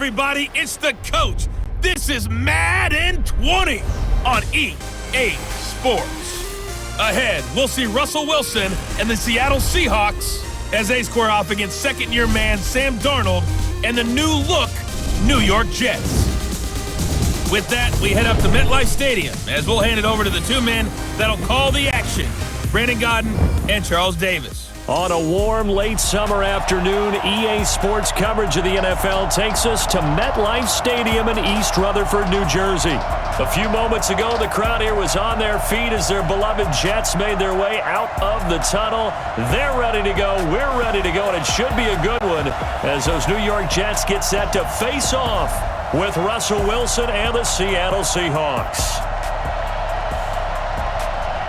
everybody, it's the coach. This is Madden 20 on EA Sports. Ahead, we'll see Russell Wilson and the Seattle Seahawks as they square off against second-year man Sam Darnold and the new-look New York Jets. With that, we head up to MedLife Stadium as we'll hand it over to the two men that'll call the action, Brandon Godden and Charles Davis. On a warm, late summer afternoon, EA Sports coverage of the NFL takes us to MedLife Stadium in East Rutherford, New Jersey. A few moments ago, the crowd here was on their feet as their beloved Jets made their way out of the tunnel. They're ready to go. We're ready to go, and it should be a good one as those New York Jets get set to face off with Russell Wilson and the Seattle Seahawks.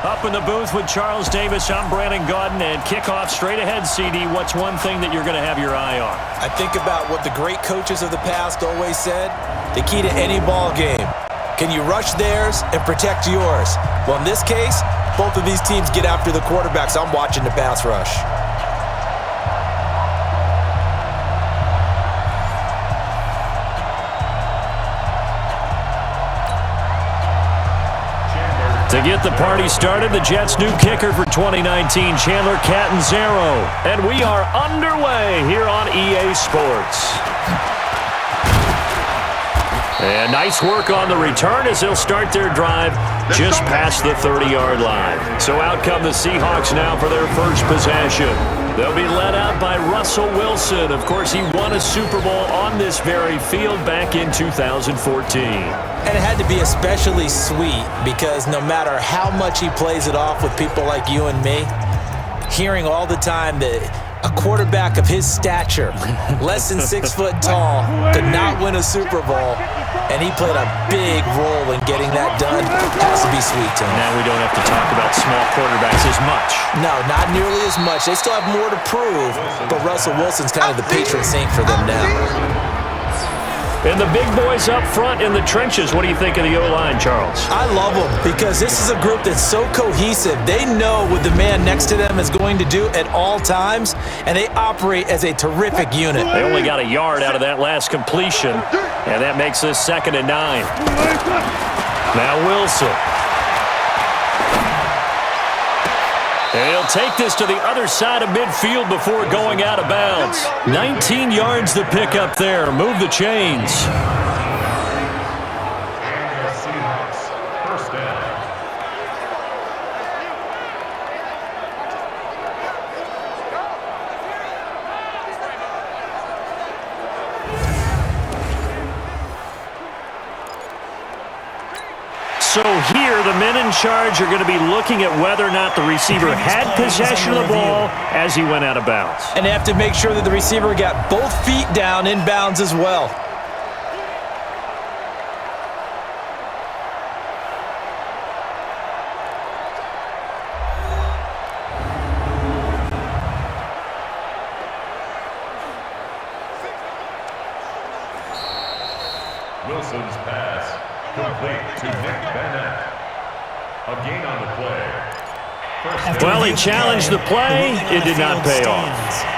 Up in the booth with Charles Davis, I'm Brandon Godden, and kickoff straight ahead, CD. What's one thing that you're going to have your eye on? I think about what the great coaches of the past always said. The key to any ball game. Can you rush theirs and protect yours? Well, in this case, both of these teams get after the quarterback, so I'm watching the pass rush. To get the party started, the Jets' new kicker for 2019, Chandler Catanzaro. And we are underway here on EA Sports. And nice work on the return as they'll start their drive just past the 30-yard line. So out come the Seahawks now for their first possession. They'll be led out by Russell Wilson. Of course, he won a Super Bowl on this very field back in 2014. And it had to be especially sweet because no matter how much he plays it off with people like you and me, hearing all the time that a quarterback of his stature, less than 6 foot tall, could not win a Super Bowl, and he played a big role in getting that done, has to be sweet to him. Now we don't have to talk about small quarterbacks as much. No, not nearly as much. They still have more to prove, but Russell Wilson's kind of the patron saint for them now. And the big boys up front in the trenches. What do you think of the O-line, Charles? I love them because this is a group that's so cohesive. They know what the man next to them is going to do at all times, and they operate as a terrific unit. They only got a yard out of that last completion, and that makes this 2nd and 9. Now Wilson. And he'll take this to the other side of midfield before going out of bounds. 19 yards to pick up there. Move the chains. First down. So here, the men in charge are going to be looking at whether or not the receiver had possession of the ball as he went out of bounds. And they have to make sure that the receiver got both feet down in bounds as well. Wilson's pass complete to Nick Bennett. A gain on the play. Well, he challenged the play. It did not pay off.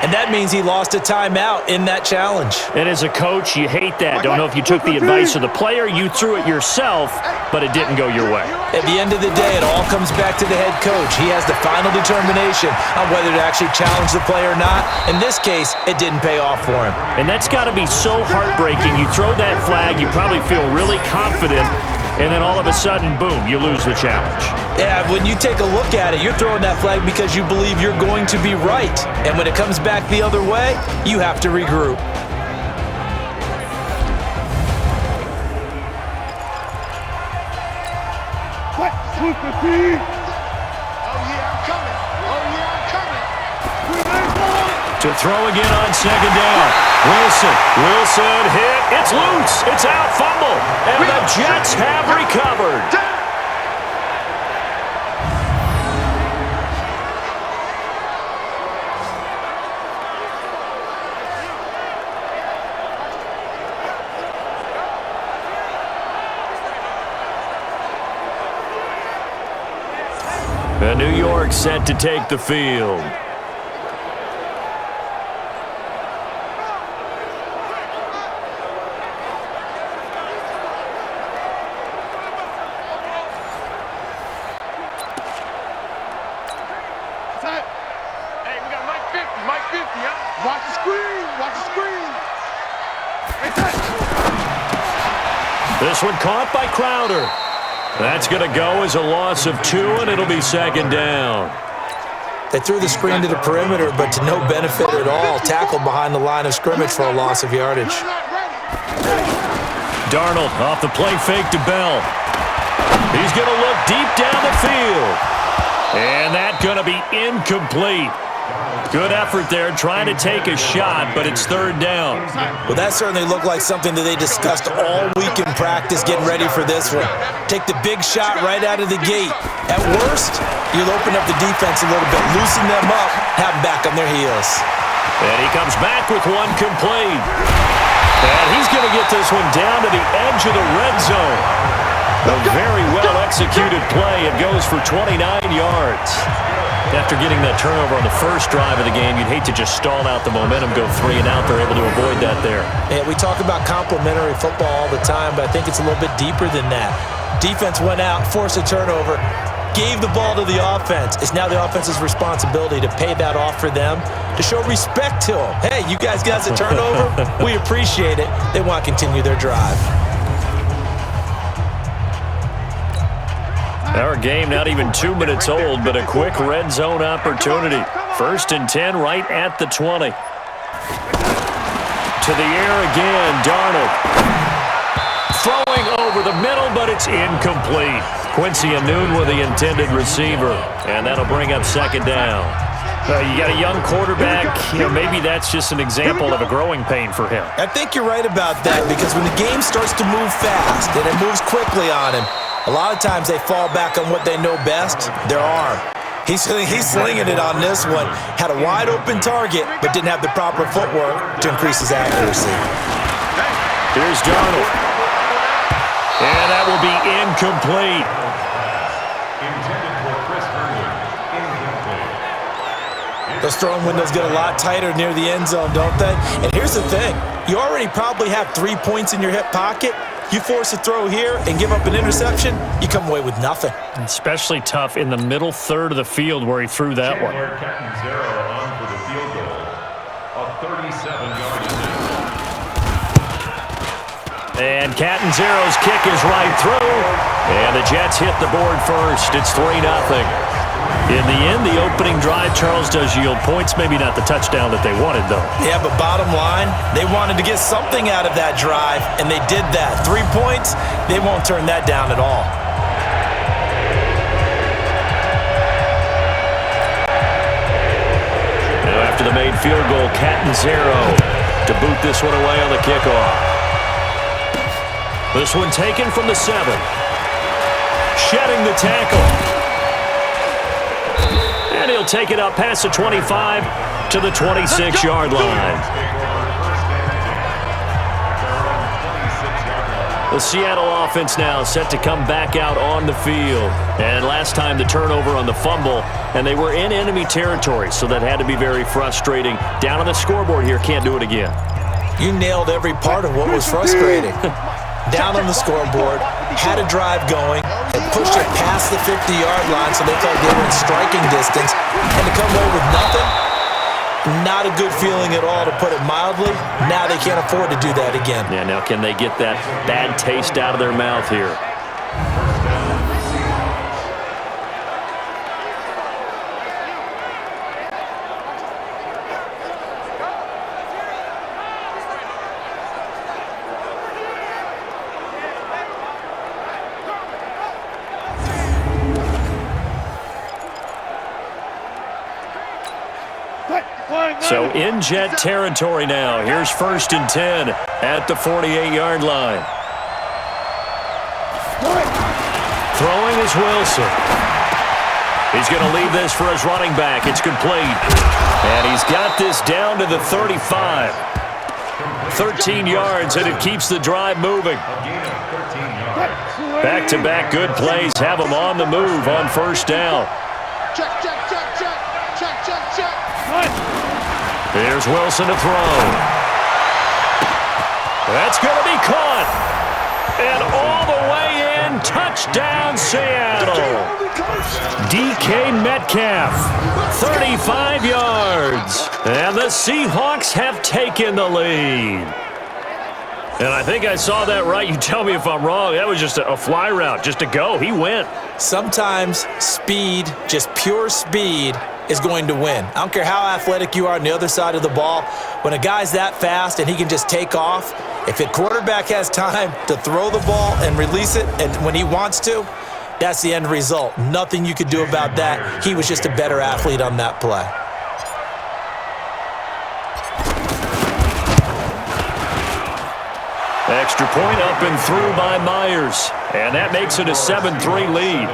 And that means he lost a timeout in that challenge. And as a coach, you hate that. Don't know if you took the advice of the player, you threw it yourself, but it didn't go your way. At the end of the day, it all comes back to the head coach. He has the final determination on whether to actually challenge the play or not. In this case, it didn't pay off for him. And that's got to be so heartbreaking. You throw that flag, you probably feel really confident, and then all of a sudden, boom, you lose the challenge. Yeah, when you take a look at it, you're throwing that flag because you believe you're going to be right. And when it comes back the other way, you have to regroup. To throw again on 2nd down. Wilson hit. It's loose. It's out. Fumble. And the Jets have recovered. And New York set to take the field. Watch the screen. Watch the screen. This one caught by Crowder. That's going to go as a loss of 2, and it'll be second down. They threw the screen to the perimeter, but to no benefit at all. Tackled behind the line of scrimmage for a loss of yardage. Darnold off the play fake to Bell. He's going to look deep down the field. And that's going to be incomplete. Good effort there trying to take a shot, but it's third down. Well, that certainly looked like something that they discussed all week in practice getting ready for this one. Take the big shot right out of the gate. At worst, you'll open up the defense a little bit, loosen them up, have them back on their heels. And he comes back with one complete. And he's going to get this one down to the edge of the red zone. A very well-executed play. It goes for 29 yards. After getting that turnover on the first drive of the game, you'd hate to just stall out the momentum, go 3 and out. They're able to avoid that there. Yeah, we talk about complementary football all the time, but I think it's a little bit deeper than that. Defense went out, forced a turnover, gave the ball to the offense. It's now the offense's responsibility to pay that off for them, to show respect to them. Hey, you guys got the turnover? We appreciate it. They want to continue their drive. Our game not even 2 minutes old, but a quick red zone opportunity. 1st and 10 right at the 20. To the air again, Darnold. Throwing over the middle, but it's incomplete. Quincy Anoon with the intended receiver, and that'll bring up second down. You got a young quarterback, maybe that's just an example of a growing pain for him. I think you're right about that, because when the game starts to move fast and it moves quickly on him, a lot of times they fall back on what they know best, their arm. He's slinging it on this one. Had a wide open target, but didn't have the proper footwork to increase his accuracy. Here's Darnold. And that will be incomplete. Intended for Chris Herndon. Incomplete. Those throwing windows get a lot tighter near the end zone, don't they? And here's the thing. You already probably have 3 points in your hip pocket. You force a throw here and give up an interception, you come away with nothing. Especially tough in the middle third of the field where he threw that one. Catanzaro on for the field goal. A 37-yard attempt. And Catanzaro's kick is right through. And the Jets hit the board first. It's 3-0. In the end, the opening drive, Charles, does yield points. Maybe not the touchdown that they wanted, though. Yeah, but bottom line, they wanted to get something out of that drive, and they did that. 3 points, they won't turn that down at all. Now after the made field goal, Catanzaro to boot this one away on the kickoff. This one taken from the 7. Shedding the tackle. And he'll take it up past the 25 to the 26-yard line. The Seattle offense now set to come back out on the field. And last time the turnover on the fumble, and they were in enemy territory, so that had to be very frustrating. Down on the scoreboard here, can't do it again. You nailed every part of what was frustrating. Down on the scoreboard, had a drive going, and pushed it past the 50-yard line so they felt they were in striking distance, and to come away with nothing, not a good feeling at all, to put it mildly. Now they can't afford to do that again. Yeah, now can they get that bad taste out of their mouth here? So in Jet territory now. Here's 1st and 10 at the 48-yard line. Throwing is Wilson. He's going to leave this for his running back. It's complete. And he's got this down to the 35. 13 yards, and it keeps the drive moving. Back-to-back good plays have him on the move on 1st down. Check. Here's Wilson to throw. That's going to be caught. And all the way in, touchdown Seattle. DK Metcalf, 35 yards. And the Seahawks have taken the lead. And I think I saw that right. You tell me if I'm wrong. That was just a fly route, just to go. He went. Sometimes speed, just pure speed, is going to win. I don't care how athletic you are on the other side of the ball. When a guy's that fast and he can just take off, if a quarterback has time to throw the ball and release it, and when he wants to, that's the end result. Nothing you could do about that. He was just a better athlete on that play. Extra point up and through by Myers. And that makes it a 7-3 lead.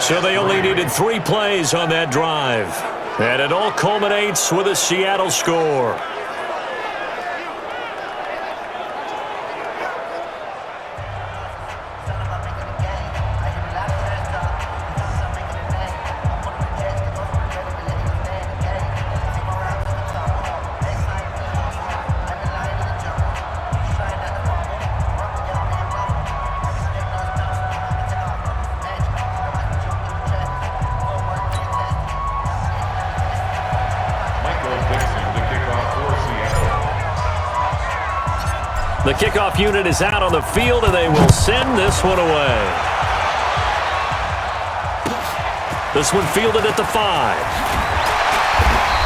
So they only needed 3 plays on that drive. And it all culminates with a Seattle score. The kickoff unit is out on the field, and they will send this one away. This one fielded at the 5.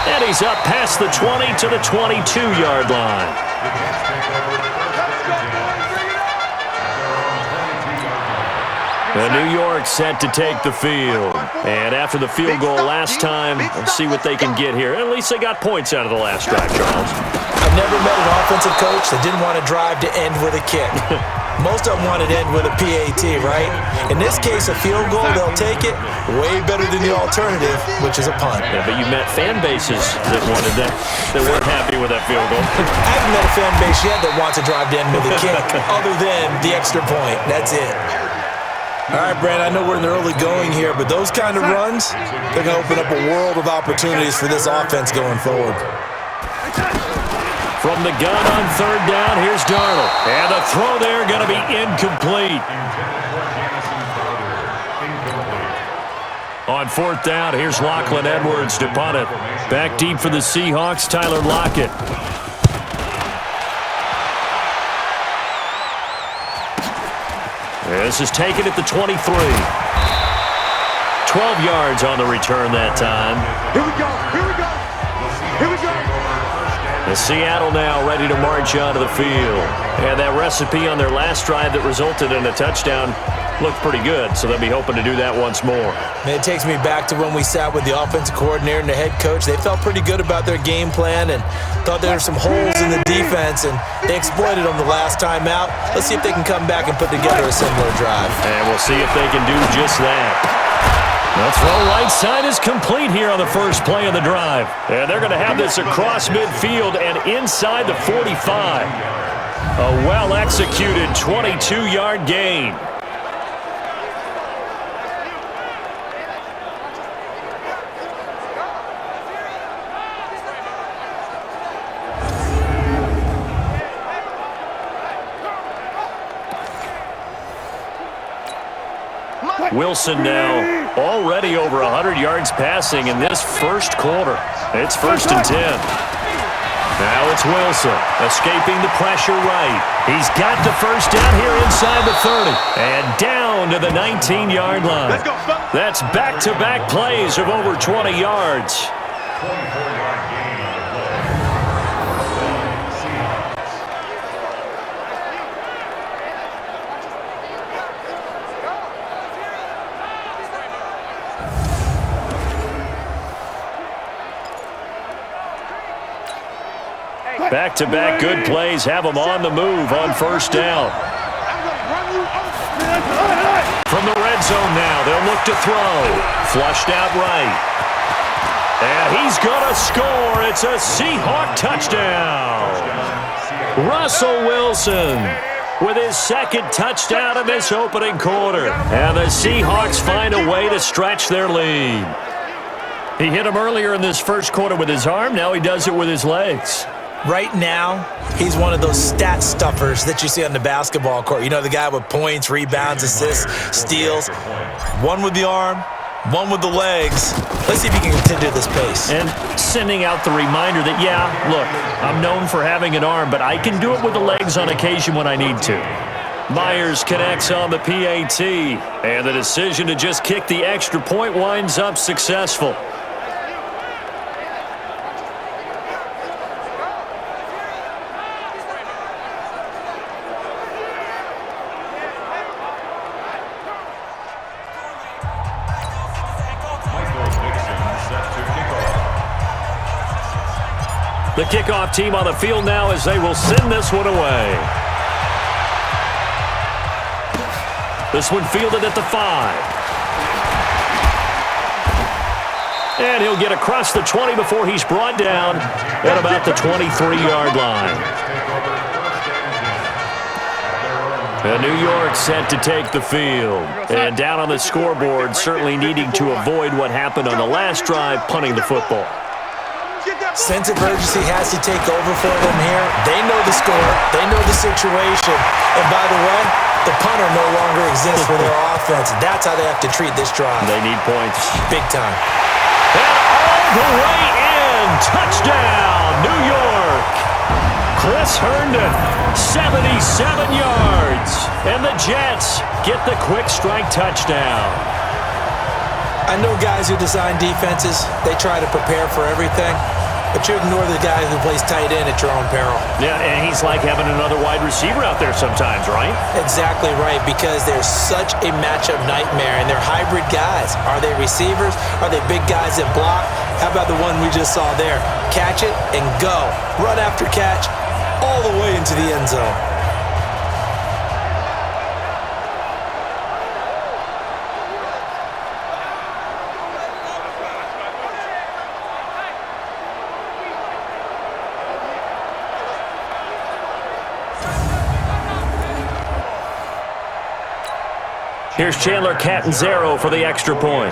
And he's up past the 20 to the 22-yard line. New York set to take the field. And after the field goal last time, let's see what they can get here. At least they got points out of the last drive, Charles. I've never met an offensive coach that didn't want to drive to end with a kick. Most of them wanted to end with a PAT, right? In this case, a field goal, they'll take it way better than the alternative, which is a punt. Yeah, but you met fan bases that wanted that, that weren't happy with that field goal. I haven't met a fan base yet that wants to drive to end with a kick, other than the extra point. That's it. All right, Brad, I know we're in the early going here, but those kind of runs, they're going to open up a world of opportunities for this offense going forward. From the gun on 3rd down, here's Darnold. And the throw there going to be incomplete. On 4th down, here's Lachlan Edwards to punt it. Back deep for the Seahawks, Tyler Lockett. This is taken at the 23. 12 yards on the return that time. Here we go. Here we go. Here we go. The Seattle now ready to march onto the field. And that recipe on their last drive that resulted in a touchdown looked pretty good, so they'll be hoping to do that once more. And it takes me back to when we sat with the offensive coordinator and the head coach. They felt pretty good about their game plan and thought there were some holes in the defense, and they exploited them the last time out. Let's see if they can come back and put together a similar drive. And we'll see if they can do just that. The throw right side is complete here on the first play of the drive. And they're going to have this across midfield and inside the 45. A well-executed 22-yard gain. Wilson now already over 100 yards passing in this first quarter. It's 1st and 10. Now it's Wilson escaping the pressure right. He's got the first down here inside the 30 and down to the 19-yard line. That's back-to-back plays of over 20 yards. 24-yard gain on the play. Back-to-back good plays have them on the move on 1st down. From the red zone now, they'll look to throw. Flushed out right. And he's going to score. It's a Seahawk touchdown. Russell Wilson with his 2nd touchdown in this opening quarter. And the Seahawks find a way to stretch their lead. He hit him earlier in this first quarter with his arm. Now he does it with his legs. Right now, he's one of those stat stuffers that you see on the basketball court. You know, the guy with points, rebounds, assists, steals. One with the arm, one with the legs. Let's see if he can continue this pace. And sending out the reminder that, yeah, look, I'm known for having an arm, but I can do it with the legs on occasion when I need to. Myers connects on the PAT, and the decision to just kick the extra point winds up successful. The kickoff team on the field now as they will send this one away. This one fielded at the 5. And he'll get across the 20 before he's brought down at about the 23-yard line. And New York set to take the field. And down on the scoreboard, certainly needing to avoid what happened on the last drive, punting the football. Sense of urgency has to take over for them here. They know the score. They know the situation. And by the way, the punter no longer exists for their offense. That's how they have to treat this drive. They need points. Big time. And all the way in. Touchdown, New York. Chris Herndon, 77 yards. And the Jets get the quick strike touchdown. I know guys who design defenses, they try to prepare for everything. But you ignore the guy who plays tight end at your own peril. Yeah, and he's like having another wide receiver out there sometimes, right? Exactly right, because they're such a matchup nightmare, and they're hybrid guys. Are they receivers? Are they big guys that block? How about the one we just saw there? Catch it and go. Run after catch all the way into the end zone. Here's Chandler Catanzaro for the extra point.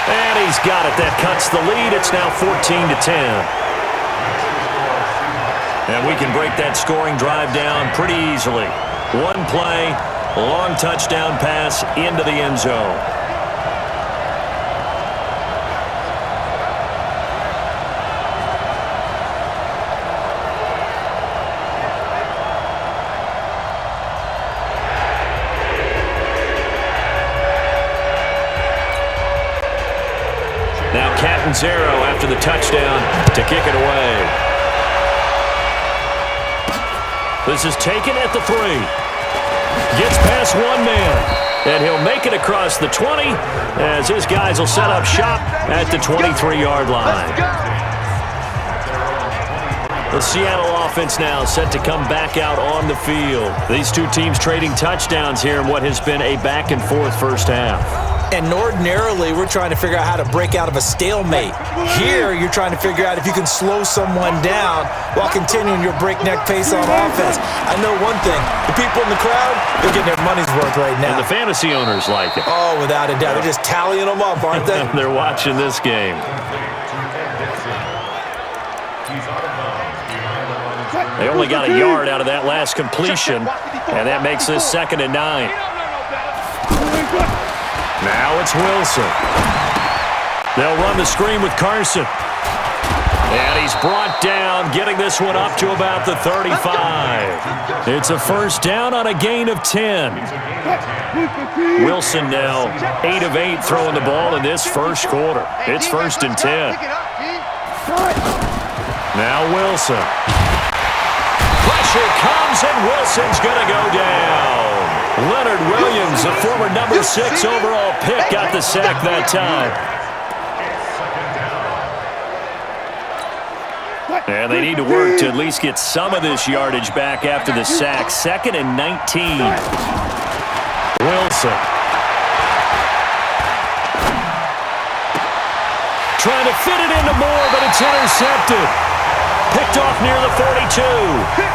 And he's got it. That cuts the lead. It's now 14-10. And we can break that scoring drive down pretty easily. One play, long touchdown pass into the end zone. Now Catanzaro after the touchdown to kick it away. This is taken at the 3. Gets past one man. And he'll make it across the 20 as his guys will set up shop at the 23-yard line. The Seattle offense now set to come back out on the field. These two teams trading touchdowns here in what has been a back-and-forth first half. And ordinarily, we're trying to figure out how to break out of a stalemate. Here, you're trying to figure out if you can slow someone down while continuing your breakneck pace on offense. I know one thing. The people in the crowd, they're getting their money's worth right now. And the fantasy owners like it. Oh, without a doubt. They're just tallying them up, aren't they? They're watching this game. They only got a yard out of that last completion, and that makes this 2nd and 9. Now it's Wilson. They'll run the screen with Carson. And he's brought down, getting this one up to about the 35. It's a first down on a gain of 10. Wilson now 8 of 8 throwing the ball in this first quarter. It's 1st and 10. Now Wilson. Pressure comes, and Wilson's going to go down. Leonard Williams, the former number 6 overall pick, got the sack that time. And they need to work to at least get some of this yardage back after the sack. 2nd and 19. Wilson. Trying to fit it into Moore, but it's intercepted. Picked off near the 42.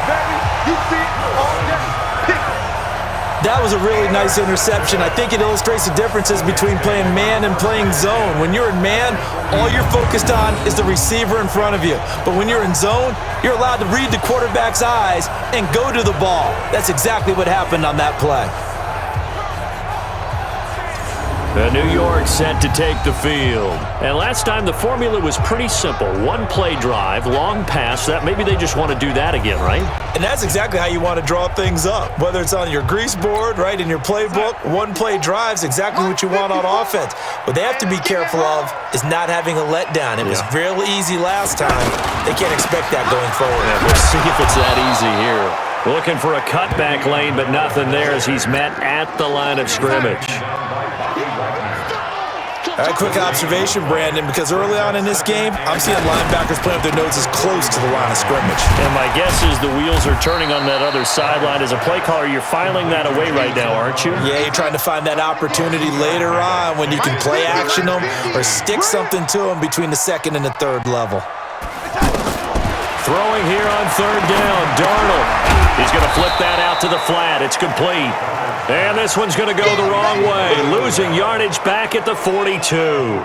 That was a really nice interception. I think it illustrates the differences between playing man and playing zone. When you're in man, all you're focused on is the receiver in front of you. But when you're in zone, you're allowed to read the quarterback's eyes and go to the ball. That's exactly what happened on that play. The New York set to take the field. And last time the formula was pretty simple. One play drive, long pass. That maybe they just want to do that again, right? And that's exactly how you want to draw things up. Whether it's on your grease board, right, in your playbook, one play drive is exactly what you want on offense. What they have to be careful of is not having a letdown. It was real easy last time. They can't expect that going forward. Yeah, we'll see if it's that easy here. Looking for a cutback lane, but nothing there as he's met at the line of scrimmage. All right, quick observation, Brandon, because early on in this game, I'm seeing linebackers playing with their noses close to the line of scrimmage. And my guess is the wheels are turning on that other sideline. As a play caller, you're filing that away right now, aren't you? Yeah, you're trying to find that opportunity later on when you can play action them or stick something to them between the second and the third level. Throwing here on third down, Darnold. He's going to flip that out to the flat. It's complete. And this one's going to go the wrong way, losing yardage back at the 42.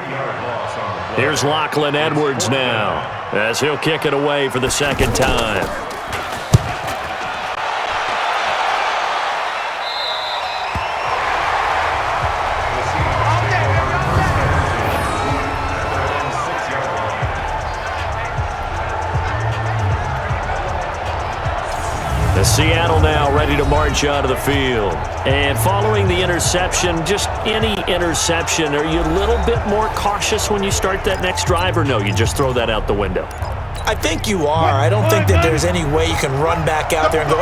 Here's Lachlan Edwards now as he'll kick it away for the second time. Seattle now ready to march out of the field. And following the interception, just any interception, are you a little bit more cautious when you start that next drive, or no, you just throw that out the window? I think you are. I don't think that there's any way you can run back out there and go,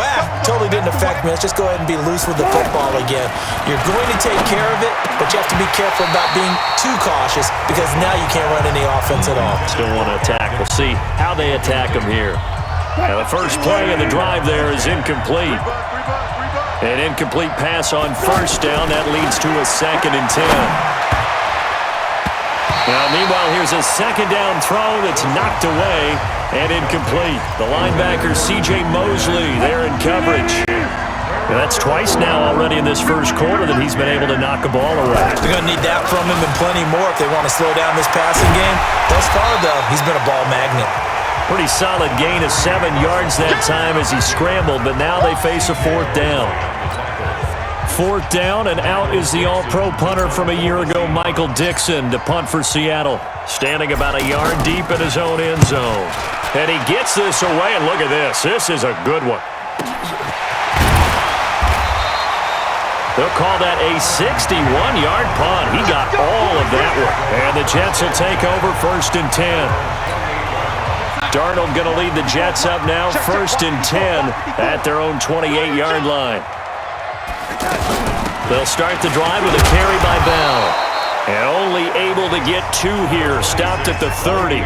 totally didn't affect me. Let's just go ahead and be loose with the football again. You're going to take care of it, but you have to be careful about being too cautious because now you can't run any offense at all. Still want to attack. We'll see how they attack him here. Now the first play of the drive there is incomplete. An incomplete pass on first down. That leads to a 2nd and 10. Now, meanwhile, here's a second down throw that's knocked away and incomplete. The linebacker, C.J. Mosley, there in coverage. Now, that's twice now already in this first quarter that he's been able to knock a ball away. They're going to need that from him and plenty more if they want to slow down this passing game. Thus far, though, he's been a ball magnet. Pretty solid gain of 7 yards that time as he scrambled, but now they face a 4th down. 4th down, and out is the all-pro punter from a year ago, Michael Dixon, to punt for Seattle, standing about a yard deep in his own end zone. And he gets this away, and look at this. This is a good one. They'll call that a 61-yard punt. He got all of that one. And the Jets will take over 1st and 10. Darnold going to lead the Jets up now, 1st and 10 at their own 28-yard line. They'll start the drive with a carry by Bell. And only able to get 2 here, stopped at the 30.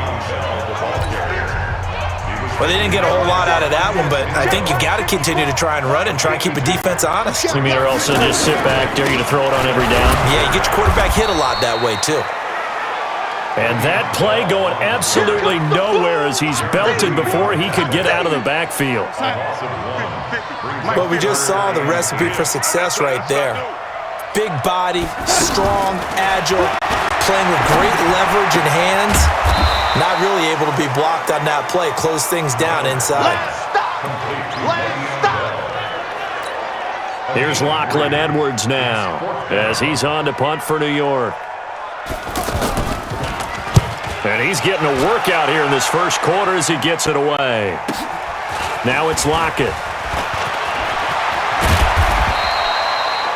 Well, they didn't get a whole lot out of that one, but I think you got to continue to try and run and try and keep a defense honest. You mean or else they'll just sit back, dare you to throw it on every down? Yeah, you get your quarterback hit a lot that way, too. And that play going absolutely nowhere as he's belted before he could get out of the backfield. Well, we just saw the recipe for success right there. Big body, strong, agile, playing with great leverage in hands. Not really able to be blocked on that play. Close things down inside. Here's Lachlan Edwards now as he's on to punt for New York. And he's getting a workout here in this first quarter as he gets it away. Now it's Lockett.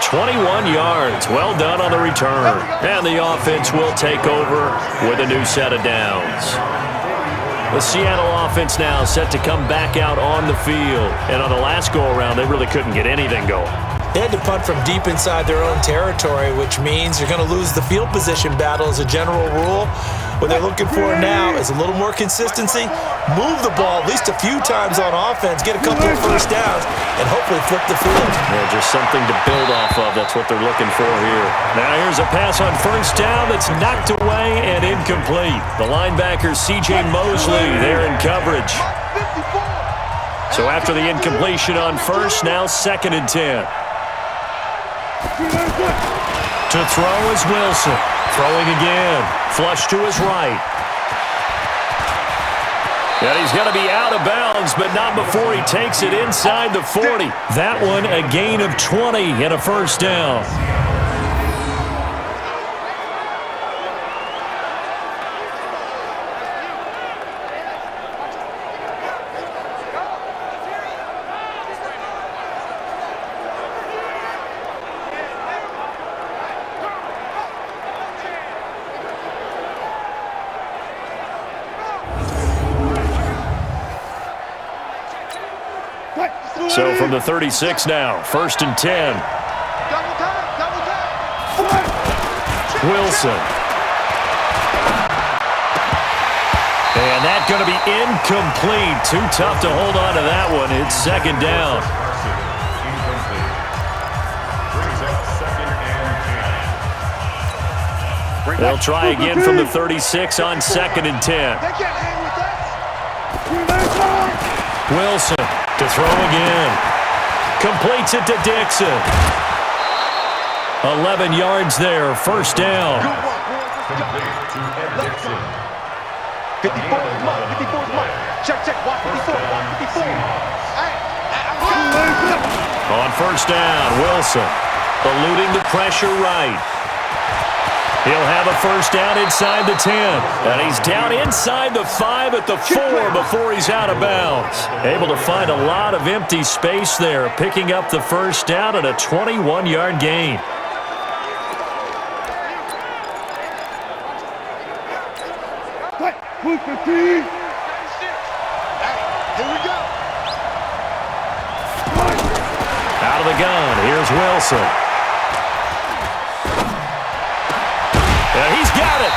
21 yards. Well done on the return. And the offense will take over with a new set of downs. The Seattle offense now set to come back out on the field. And on the last go-around, they really couldn't get anything going. They had to punt from deep inside their own territory, which means you're going to lose the field position battle as a general rule. What they're looking for now is a little more consistency, move the ball at least a few times on offense, get a couple of first downs, and hopefully flip the field. Yeah, just something to build off of. That's what they're looking for here. Now here's a pass on first down that's knocked away and incomplete. The linebacker, C.J. Mosley, there in coverage. So after the incompletion on first, now 2nd and 10. To throw is Wilson. Throwing again. Flush to his right. And he's going to be out of bounds, but not before he takes it inside the 40. That one a gain of 20 and a first down. So from the 36 now, 1st and 10. Wilson. And that's going to be incomplete. Too tough to hold on to that one. It's 2nd down. They'll try again from the 36 on 2nd and 10. Wilson to throw again. Completes it to Dixon. 11 yards there, 1st down. 54 is mine. 54 is mine. Check, watch 54, watch 54. On 1st down, Wilson eluding the pressure right. He'll have a 1st down inside the 10. And he's down inside the 5 at the 4 before he's out of bounds. Able to find a lot of empty space there, picking up the 1st down and a 21-yard gain. Here we go. Out of the gun, here's Wilson. And he's got it.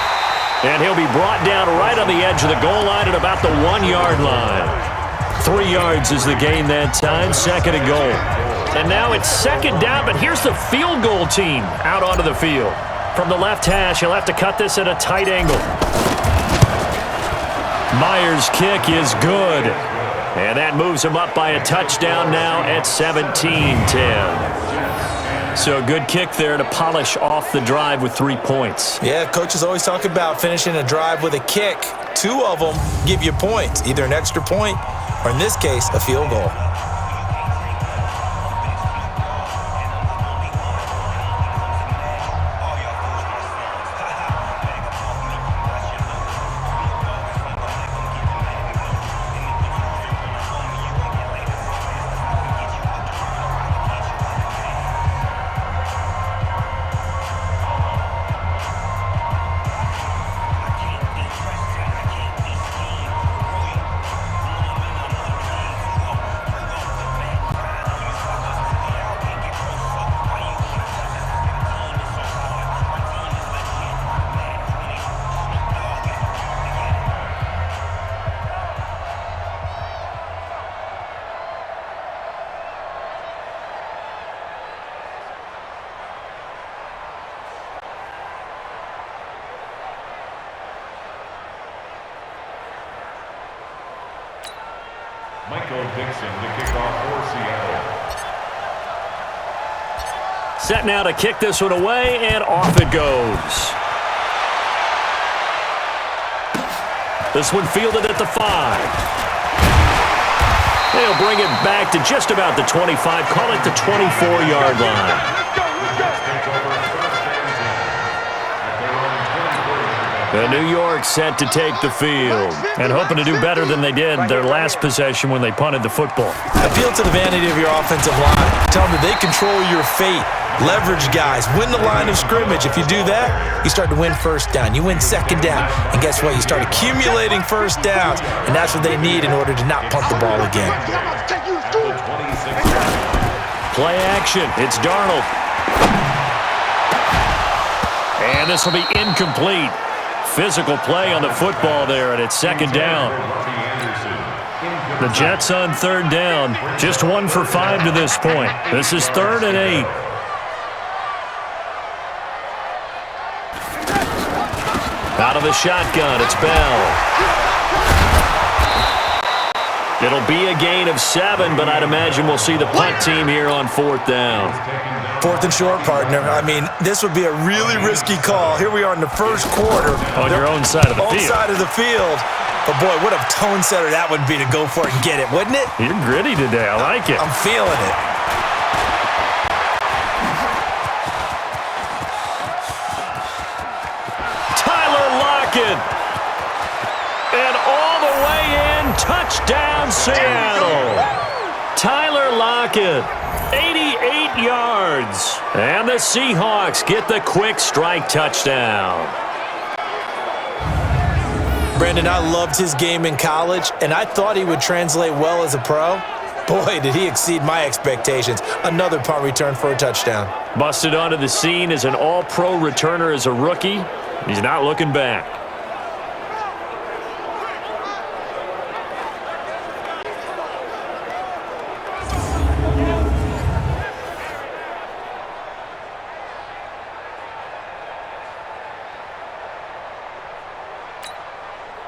And he'll be brought down right on the edge of the goal line at about the 1-yard line. 3 yards is the gain that time, 2nd and goal. And now it's 2nd down, but here's the field goal team out onto the field. From the left hash, he'll have to cut this at a tight angle. Myers' kick is good. And that moves him up by a touchdown now at 17-10. So a good kick there to polish off the drive with 3 points. Yeah, coaches always talk about finishing a drive with a kick. 2 of them give you points, either an extra point or, in this case, a field goal. Set now to kick this one away, and off it goes. This one fielded at the 5. They'll bring it back to just about the 25, call it the 24-yard line. The New York set to take the field and hoping to do better than they did their last possession when they punted the football. Appeal to the vanity of your offensive line. Tell them that they control your fate. Leverage guys. Win the line of scrimmage. If you do that, you start to win 1st down. You win 2nd down. And guess what? You start accumulating 1st downs. And that's what they need in order to not punt the ball again. Play action. It's Darnold. And this will be incomplete. Physical play on the football there, and it's 2nd down. The Jets on 3rd down. Just 1 for 5 to this point. This is 3rd and 8. Out of the shotgun, it's Bell. It'll be a gain of 7, but I'd imagine we'll see the punt team here on 4th down. 4th and short, partner. I mean, this would be a really risky call. Here we are in the first quarter. On your own side of the field. Own side of the field. But, boy, what a tone setter that would be to go for it and get it, wouldn't it? You're gritty today. I like it. I'm feeling it. Tyler Lockett. And all the way in. Touchdown, Seattle. Tyler Lockett. 88 yards. And the Seahawks get the quick strike touchdown. Brandon, I loved his game in college, and I thought he would translate well as a pro. Boy, did he exceed my expectations. Another punt return for a touchdown. Busted onto the scene as an all-pro returner as a rookie. He's not looking back.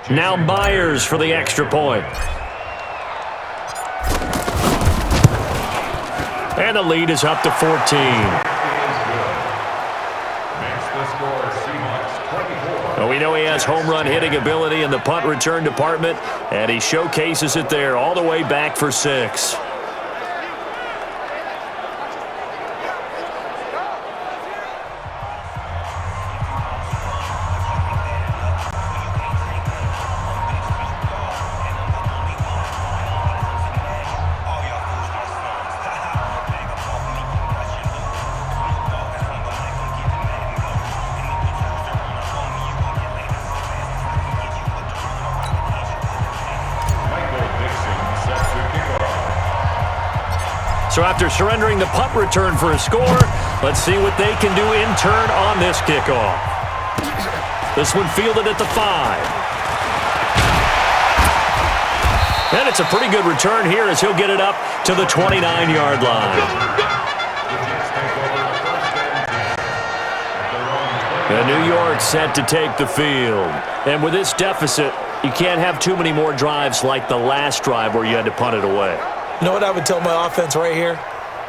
Now Myers for the extra point. And the lead is up to 14. Well, we know he has home run hitting ability in the punt return department, and he showcases it there all the way back for 6. So after surrendering the punt return for a score, let's see what they can do in turn on this kickoff. This one fielded at the 5. And it's a pretty good return here as he'll get it up to the 29-yard line. And New York set to take the field. And with this deficit, you can't have too many more drives like the last drive where you had to punt it away. You know what I would tell my offense right here?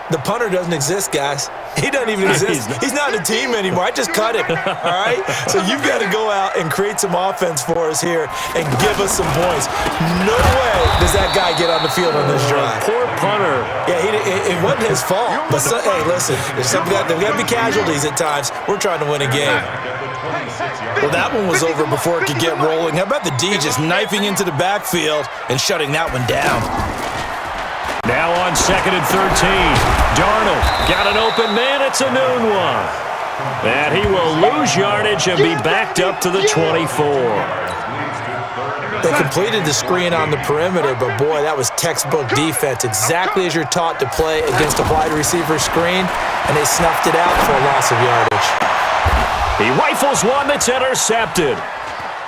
The punter doesn't exist, guys. He doesn't even exist. He's not a team anymore. I just cut him, all right? So you've got to go out and create some offense for us here and give us some points. No way does that guy get on the field on this drive. Poor punter. Yeah, it wasn't his fault. But, hey, listen, there's got to be casualties at times. We're trying to win a game. Well, that one was over before it could get rolling. How about the D just knifing into the backfield and shutting that one down? Now on 2nd and 13. Darnold got an open man. It's a noon one. And he will lose yardage and be backed up to the 24. They completed the screen on the perimeter, but boy, that was textbook defense. Exactly as you're taught to play against a wide receiver screen, and they snuffed it out for a loss of yardage. He rifles one that's intercepted.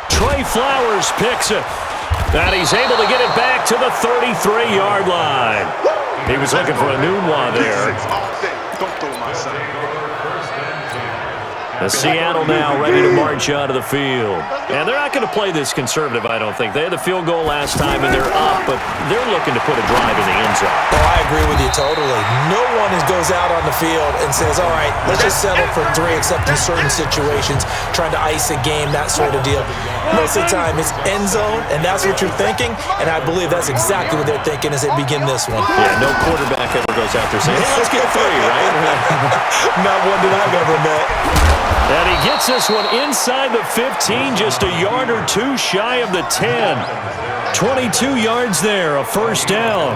Trey Flowers picks it. And he's able to get it back to the 33-yard line. He was looking for a noon one there. The Seattle now ready to march out of the field. And they're not going to play this conservative, I don't think. They had the field goal last time, and they're up, but they're looking to put a drive in the end zone. Oh, I agree with you totally. No one goes out on the field and says, all right, let's just settle for 3 except in certain situations, trying to ice a game, that sort of deal. Most of the time, it's end zone, and that's what you're thinking, and I believe that's exactly what they're thinking as they begin this one. Yeah, no quarterback ever goes out there saying, hey, let's get 3, right? Not one that I've ever met. And he gets this one inside the 15, just a yard or 2 shy of the 10. 22 yards there, a first down.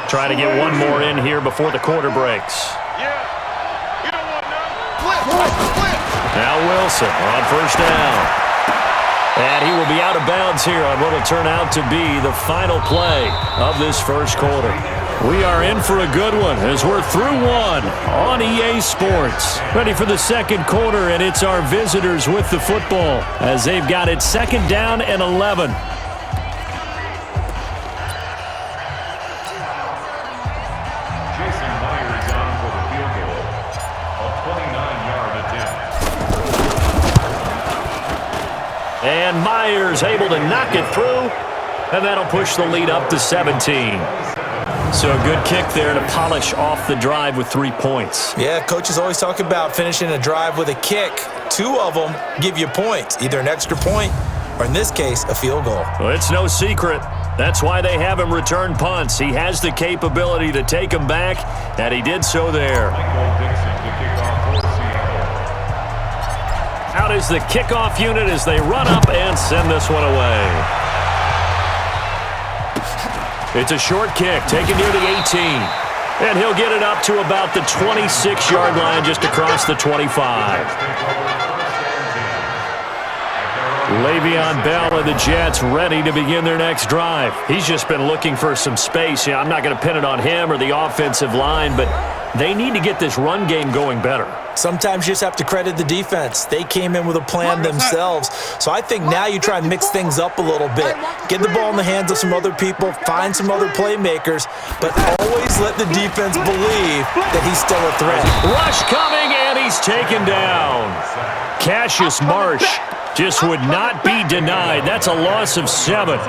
Try to get one more in here before the quarter breaks. Now Wilson on first down. And he will be out of bounds here on what will turn out to be the final play of this first quarter. We are in for a good one as we're through one on EA Sports. Ready for the second quarter, and it's our visitors with the football as they've got it 2nd down and 11. Jason Myers on for the field goal. A 29-yard attempt. And Myers able to knock it through. And that'll push the lead up to 17. So a good kick there to polish off the drive with 3 points. Yeah, coaches always talk about finishing a drive with a kick. 2 of them give you points, either an extra point or, in this case, a field goal. Well, it's no secret. That's why they have him return punts. He has the capability to take them back, and he did so there. Out is the kickoff unit as they run up and send this one away. It's a short kick, taken near the 18. And he'll get it up to about the 26-yard line, just across the 25. Le'Veon Bell and the Jets ready to begin their next drive. He's just been looking for some space. I'm not going to pin it on him or the offensive line, but they need to get this run game going better. Sometimes you just have to credit the defense. They came in with a plan themselves. So I think now you try and mix things up a little bit. Get the ball in the hands of some other people, find some other playmakers, but always let the defense believe that he's still a threat. Rush coming, and he's taken down. Cassius Marsh just would not be denied. That's a loss of 7.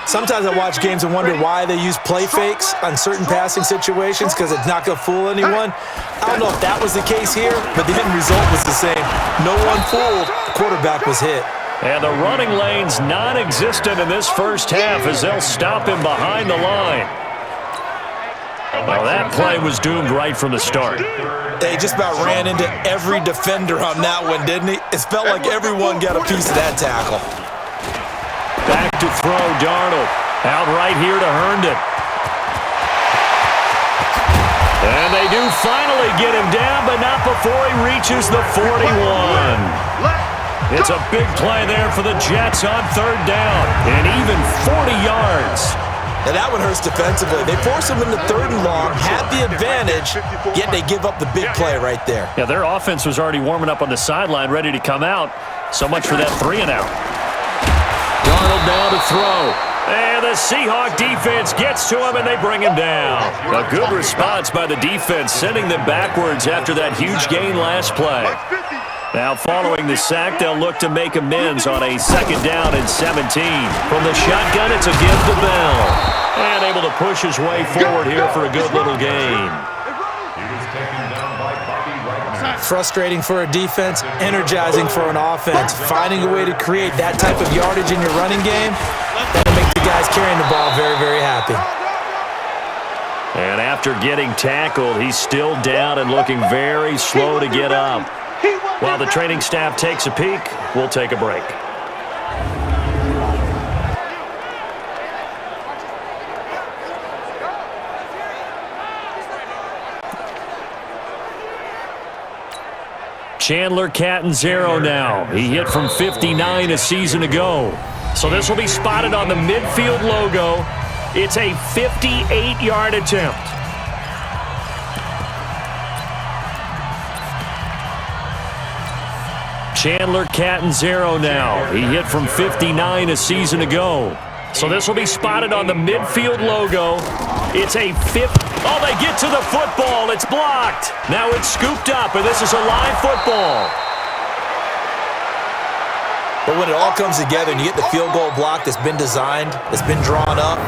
Sometimes I watch games and wonder why they use play fakes on certain passing situations because it's not going to fool anyone. I don't know if that was the case here, but the end result was the same. No one fooled. The quarterback was hit. And the running lane's non-existent in this first half as they'll stop him behind the line. Well, that play was doomed right from the start. They just about ran into every defender on that one, didn't he? It felt like everyone got a piece of that tackle. Back to throw, Darnold. Out right here to Herndon. And they do finally get him down, but not before he reaches the 41. It's a big play there for the Jets on 3rd down, and even 40 yards. And that one hurts defensively. They force him into 3rd and long, have the advantage, yet they give up the big play right there. Yeah, their offense was already warming up on the sideline, ready to come out. So much for that 3-and-out. Darnold now to throw. And the Seahawk defense gets to him, and they bring him down. A good response by the defense, sending them backwards after that huge gain last play. Now, following the sack, they'll look to make amends on a 2nd down and 17. From the shotgun, it's a give to Bell. And able to push his way forward here for a good little gain. Frustrating for a defense, energizing for an offense. Finding a way to create that type of yardage in your running game, that'll make the guys carrying the ball very, very happy. And after getting tackled, he's still down and looking very slow to get up. While the training staff takes a peek, we'll take a break. Chandler Catanzaro now. He hit from 59 a season ago. So this will be spotted on the midfield logo. It's a 58-yard attempt. Chandler Catanzaro now. He hit from 59 a season ago. So this will be spotted on the midfield logo. It's a 50. Oh, they get to the football. It's blocked. Now it's scooped up, and this is a live football. But when it all comes together and you get the field goal block that's been designed, that's been drawn up,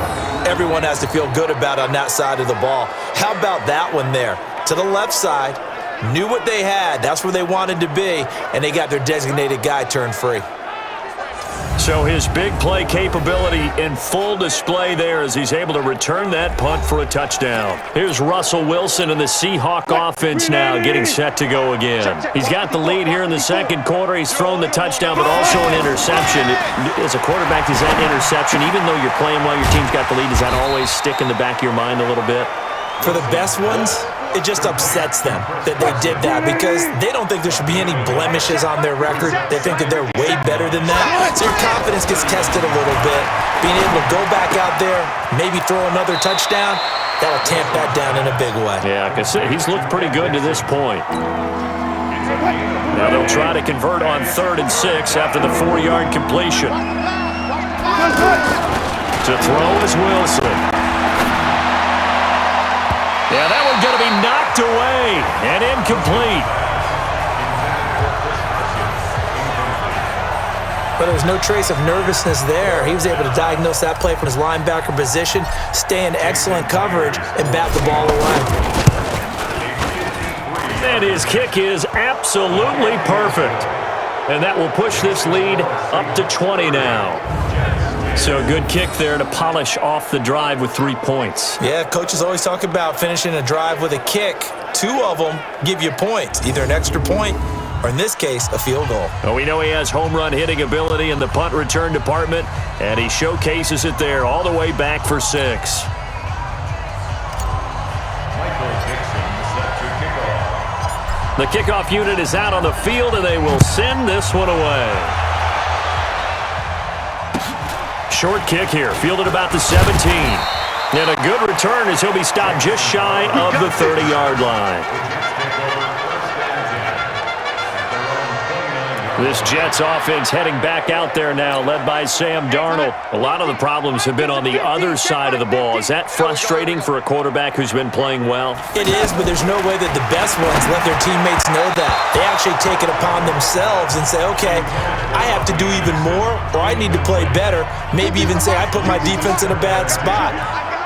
everyone has to feel good about it on that side of the ball. How about that one there? To the left side, knew what they had. That's where they wanted to be, and they got their designated guy turned free. So his big play capability in full display there as he's able to return that punt for a touchdown. Here's Russell Wilson and the Seahawk offense now getting set to go again. He's got the lead here in the 2nd quarter. He's thrown the touchdown, but also an interception. As a quarterback, does that interception, even though you're playing while your team's got the lead, does that always stick in the back of your mind a little bit? For the best ones, it just upsets them that they did that because they don't think there should be any blemishes on their record. They think that they're way better than that. So your confidence gets tested a little bit. Being able to go back out there, maybe throw another touchdown, that'll tamp that down in a big way. Yeah, because he's looked pretty good to this point. Now they'll try to convert on 3rd and 6 after the 4-yard completion. To throw is Wilson. Yeah, that one's going to be knocked away and incomplete. But there was no trace of nervousness there. He was able to diagnose that play from his linebacker position, stay in excellent coverage, and bat the ball away. And his kick is absolutely perfect. And that will push this lead up to 20 now. So a good kick there to polish off the drive with 3 points. Yeah, coaches always talk about finishing a drive with a kick. 2 of them give you points, either an extra point or, in this case, a field goal. Well, we know he has home run hitting ability in the punt return department, and he showcases it there all the way back for 6. The kickoff unit is out on the field, and they will send this one away. Short kick here, fielded about the 17. And a good return as he'll be stopped just shy of the 30-yard line. This Jets offense heading back out there now, led by Sam Darnold. A lot of the problems have been on the other side of the ball. Is that frustrating for a quarterback who's been playing well? It is, but there's no way that the best ones let their teammates know that. They actually take it upon themselves and say, okay, I have to do even more, or I need to play better. Maybe even say I put my defense in a bad spot.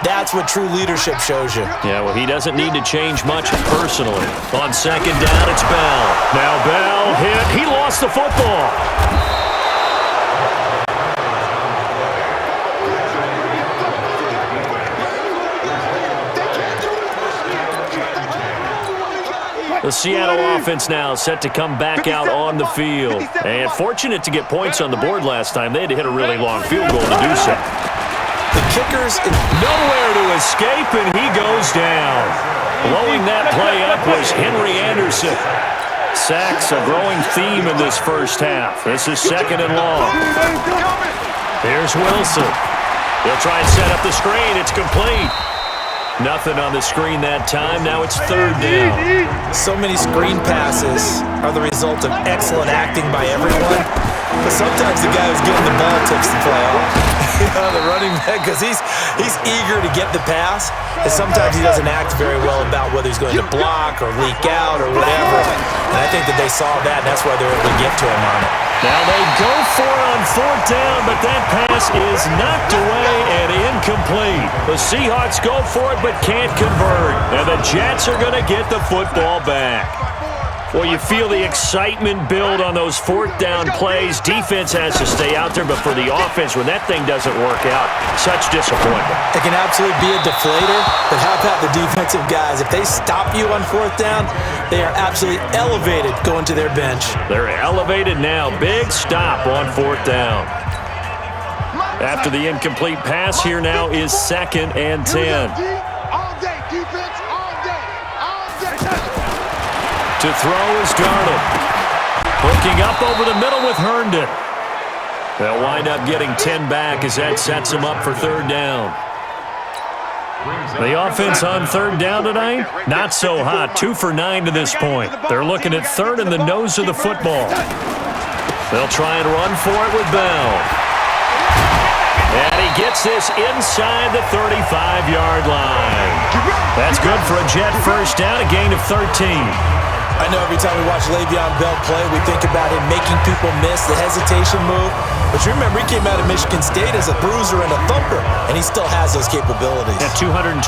That's what true leadership shows you. Yeah, well, he doesn't need to change much personally. On second down, it's Bell. Now Bell hit. He lost the football. The Seattle offense now set to come back out on the field. And fortunate to get points on the board last time. They had to hit a really long field goal to do so. The kicker's nowhere to escape, and he goes down. Blowing that play up was Henry Anderson. Sacks a growing theme in this first half. This is second and long. Here's Wilson. He'll try and set up the screen. It's complete. Nothing on the screen that time. Now it's third down. So many screen passes are the result of excellent acting by everyone. But sometimes the guy who's getting the ball takes the play off. The running back, because he's eager to get the pass, and sometimes he doesn't act very well about whether he's going to block or leak out or whatever. And I think that they saw that, and that's why they were able to get to him on it. Now they go for it on fourth down, but that pass is knocked away and incomplete. The Seahawks go for it, but can't convert. And the Jets are going to get the football back. Well, you feel the excitement build on those fourth down plays. Defense has to stay out there, but for the offense, when that thing doesn't work out, such disappointment. It can absolutely be a deflator, but how about the defensive guys? If they stop you on fourth down, they are absolutely elevated going to their bench. They're elevated now. Big stop on fourth down. After the incomplete pass, here now is second and 10. To throw is Darnold. Hooking up over the middle with Herndon. They'll wind up getting 10 back as that sets them up for third down. The offense on third down tonight, not so hot. 2 for 9 to this point. They're looking at third in the nose of the football. They'll try and run for it with Bell. And he gets this inside the 35-yard line. That's good for a Jet first down, a gain of 13. I know every time we watch Le'Veon Bell play, we think about him making people miss the hesitation move. But you remember, he came out of Michigan State as a bruiser and a thumper, and he still has those capabilities. At 225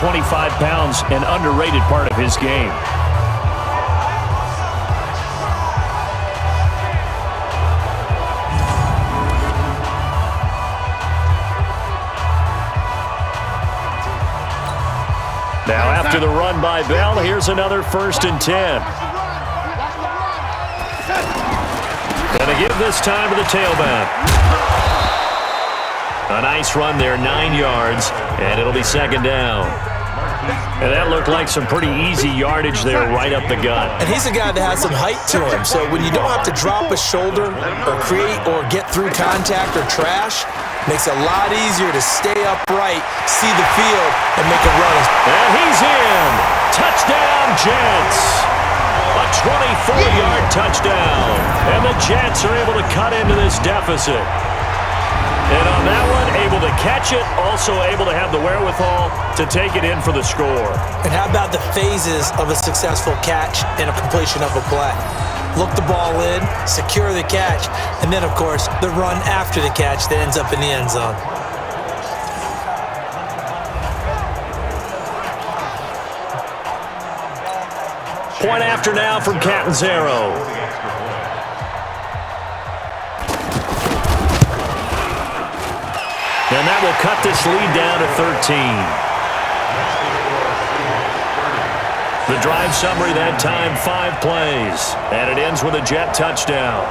pounds, an underrated part of his game. Now, after the run by Bell, here's another first and 10. Going to give this time to the tailback. A nice run there, 9 yards, and it'll be second down. And that looked like some pretty easy yardage there right up the gut. And he's a guy that has some height to him, so when you don't have to drop a shoulder or create or get through contact or trash, makes it a lot easier to stay upright, see the field, and make a run. And he's in. Touchdown, Jets. A 24-yard touchdown. And the Jets are able to cut into this deficit. And on that one, able to catch it, also able to have the wherewithal to take it in for the score. And how about the phases of a successful catch and a completion of a play? look the ball in, secure the catch, and then, of course, the run after the catch that ends up in the end zone. Point after now from Catanzaro. And that will cut this lead down to 13. The drive summary that time, 5 plays. And it ends with a Jet touchdown.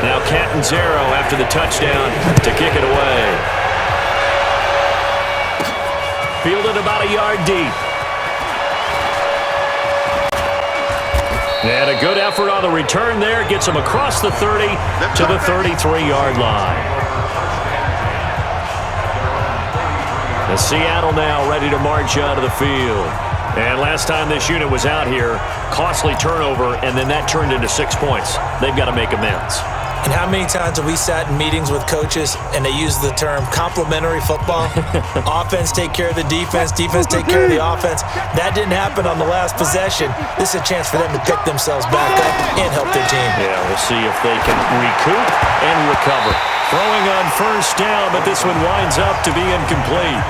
Now Catanzaro after the touchdown to kick it away. Fielded about a yard deep. And a good effort on the return there. Gets him across the 30 to the 33-yard line. The Seattle now ready to march out of the field. And last time this unit was out here, costly turnover, and then that turned into 6 points. They've got to make amends. And how many times have we sat in meetings with coaches and they use the term complementary football? Offense take care of the defense, defense take care of the offense. That didn't happen on the last possession. This is a chance for them to pick themselves back up and help their team. Yeah, we'll see if they can recoup and recover. Throwing on first down, but this one winds up to be incomplete.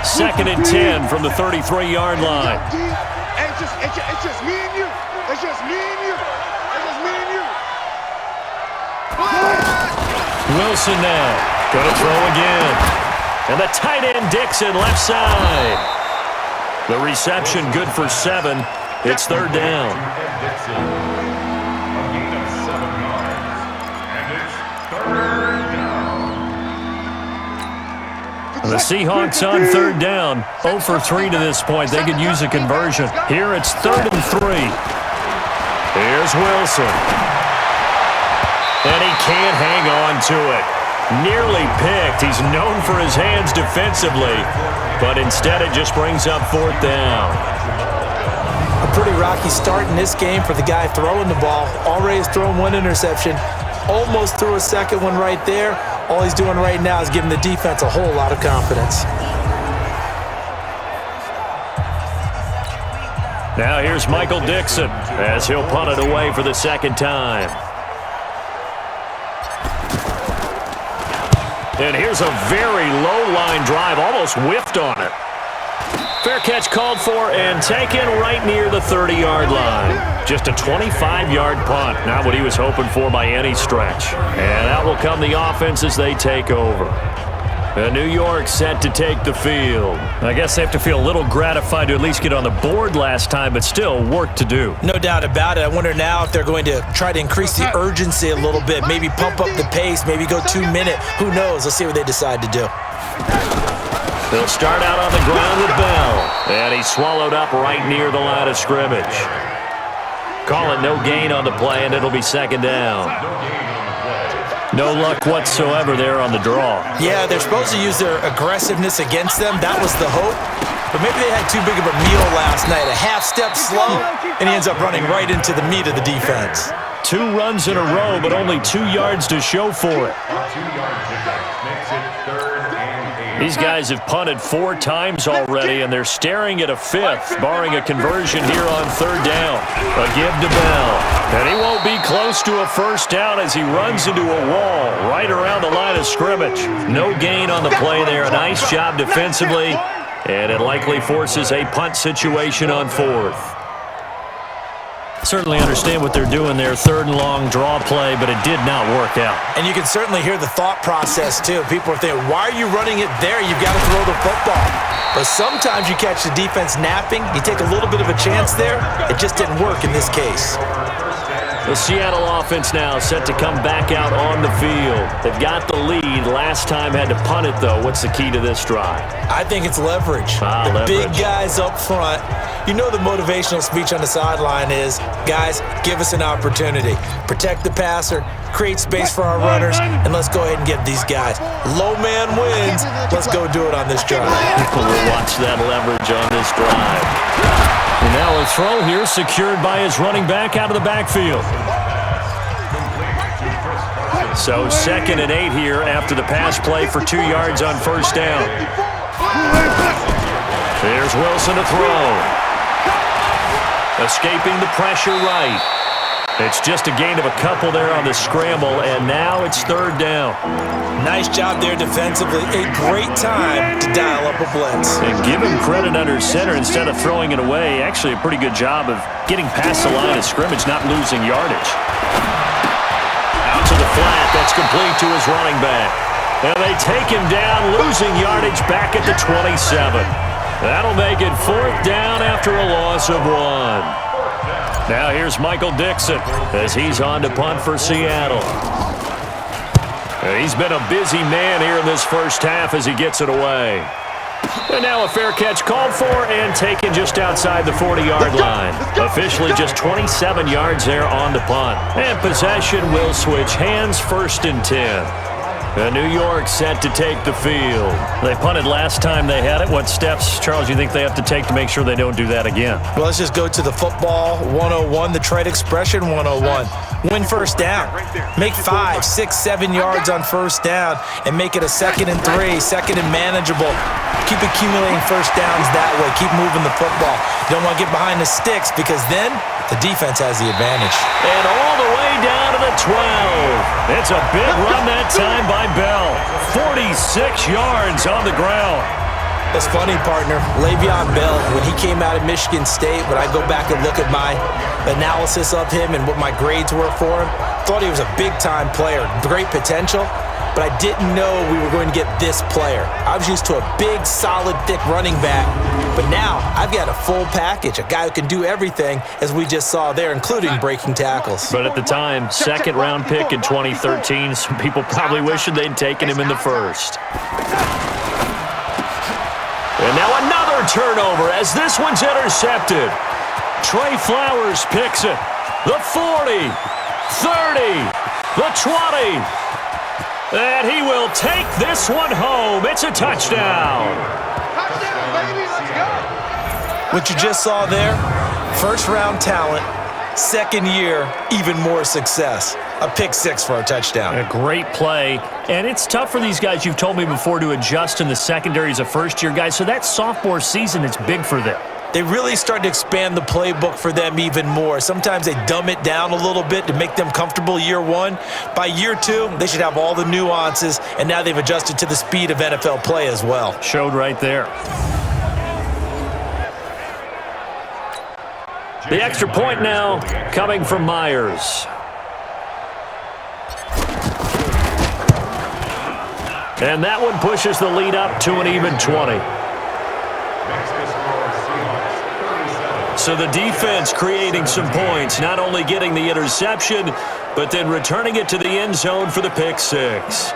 Second and 10 from the 33-yard line. It's just me and you. It's just me and you. It's just me and you. Wilson now. Going to throw again. And the tight end Dixon left side. The reception good for 7. It's third down. A gain of 7 yards. And it's third down. The Seahawks on third down. 0 for 3 to this point. They could use a conversion. Here it's 3rd and 3. Here's Wilson. And he can't hang on to it. Nearly picked. He's known for his hands defensively. But instead it just brings up 4th down. A pretty rocky start in this game for the guy throwing the ball. Already has thrown 1 interception. Almost threw a second one right there. All he's doing right now is giving the defense a whole lot of confidence. Now here's Michael Dixon as he'll punt it away for the second time. And here's a very low line drive, almost whiffed on it. Fair catch called for and taken right near the 30-yard line. Just a 25-yard punt, not what he was hoping for by any stretch. And out will come the offense as they take over. New York set to take the field. I guess they have to feel a little gratified to at least get on the board last time, but still work to do. No doubt about it. I wonder now if they're going to try to increase the urgency a little bit, maybe pump up the pace, maybe go 2-minute. Who knows? Let's see what they decide to do. They'll start out on the ground with Bell. And he's swallowed up right near the line of scrimmage. Call it no gain on the play, and it'll be second down. No luck whatsoever there on the draw. Yeah, they're supposed to use their aggressiveness against them. That was the hope. But maybe they had too big of a meal last night. A half step slow, and he ends up running right into the meat of the defense. 2 runs in a row, but only 2 yards to show for it. These guys have punted 4 times already, and they're staring at a 5th, barring a conversion here on third down. A give to Bell. And he won't be close to a first down as he runs into a wall right around the line of scrimmage. No gain on the play there. A nice job defensively, and it likely forces a punt situation on 4th. Certainly understand what they're doing there. 3rd and long draw play, but it did not work out. And you can certainly hear the thought process, too. People are thinking, why are you running it there? You've got to throw the football. But sometimes you catch the defense napping. You take a little bit of a chance there. It just didn't work in this case. The Seattle offense now set to come back out on the field. They've got the lead. Last time had to punt it, though. What's the key to this drive? I think it's leverage. Leverage. Big guys up front. You know the motivational speech on the sideline is, guys, give us an opportunity. Protect the passer, create space for our runners, and let's go ahead and get these guys. Low man wins. Let's go do it on this drive. We'll watch that leverage on this drive. And now a throw here secured by his running back out of the backfield. So 2nd and 8 here after the pass play for 2 yards on first down. There's Wilson to throw. Escaping the pressure right. It's just a gain of a couple there on the scramble, and now it's 3rd down. Nice job there defensively. A great time to dial up a blitz. And give him credit under center instead of throwing it away. Actually a pretty good job of getting past the line of scrimmage, not losing yardage. Out to the flat. That's complete to his running back. And they take him down, losing yardage back at the 27. That'll make it 4th down after a loss of 1. Now here's Michael Dixon as he's on to punt for Seattle. He's been a busy man here in this first half as he gets it away. And now a fair catch called for and taken just outside the 40-yard line. Officially just 27 yards there on the punt. And possession will switch hands, 1st and 10. New York set to take the field. They punted last time they had it. What steps, Charles, you think they have to take to make sure they don't do that again? Well, let's just go to the football 101, the trade expression 101. Win first down. Make 5, 6, 7 yards on first down and make it a 2nd and 3, 2nd and manageable. Keep accumulating first downs that way. Keep moving the football. You don't want to get behind the sticks because then the defense has the advantage. And all the way down to the 12. It's a big run that time by Bell. 46 yards on the ground. It's funny, partner. Le'Veon Bell, when he came out of Michigan State, when I go back and look at my analysis of him and what my grades were for him, thought he was a big-time player, great potential, but I didn't know we were going to get this player. I was used to a big, solid, thick running back, but now I've got a full package, a guy who can do everything, as we just saw there, including breaking tackles. But at the time, 2nd-round pick in 2013, some people probably wishing they'd taken him in the 1st. And now another turnover as this one's intercepted. Trey Flowers picks it. The 40, 30, the 20. And he will take this one home. It's a touchdown. Touchdown, baby, let's go. What you just saw there, first-round talent, 2nd year, even more success. A pick 6 for a touchdown. A great play. And it's tough for these guys, you've told me before, to adjust in the secondary as a first-year guy. So that sophomore season is big for them. They really start to expand the playbook for them even more. Sometimes they dumb it down a little bit to make them comfortable year 1. By year 2, they should have all the nuances, and now they've adjusted to the speed of NFL play as well. Showed right there. The extra point now coming from Myers. And that one pushes the lead up to an even 20. So the defense creating some points, not only getting the interception, but then returning it to the end zone for the pick 6.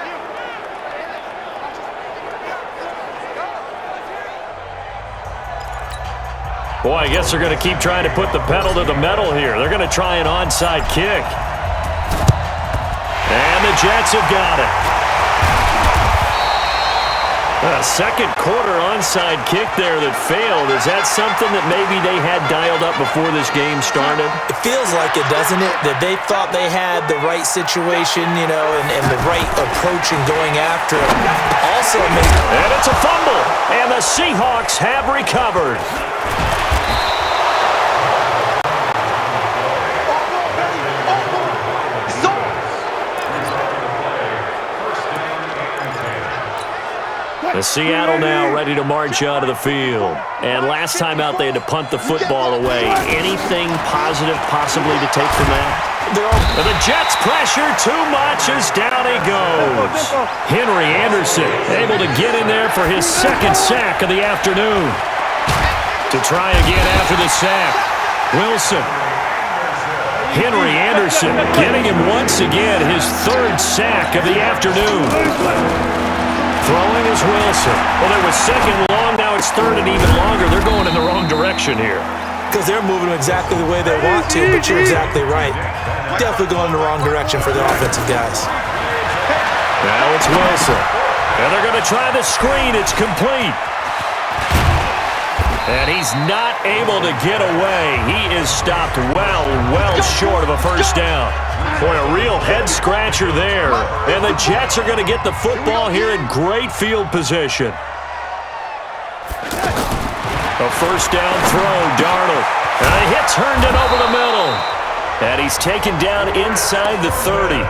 Boy, I guess they're going to keep trying to put the pedal to the metal here. They're going to try an onside kick. And the Jets have got it. A second quarter onside kick there that failed. Is that something that maybe they had dialed up before this game started? It feels like it, doesn't it? That they thought they had the right situation, and the right approach in going after it. Also, and it's a fumble, and the Seahawks have recovered. The Seattle now ready to march out of the field. And last time out, they had to punt the football away. Anything positive possibly to take from that? But the Jets pressure too much as down he goes. Henry Anderson able to get in there for his 2nd sack of the afternoon. To try again after the sack, Wilson. Henry Anderson getting him once again his 3rd sack of the afternoon. Throwing is Wilson. Well, it was 2nd long, now it's 3rd and even longer. They're going in the wrong direction here. Because they're moving exactly the way they want to, but you're exactly right. definitely going in the wrong direction for the offensive guys. Now it's Wilson. And they're going to try the screen. It's complete. And he's not able to get away. He is stopped well short of a first down. Boy, a real head-scratcher there. And the Jets are going to get the football here in great field position. A first down throw, Darnold. And a hit turned it over the middle. And he's taken down inside the 30.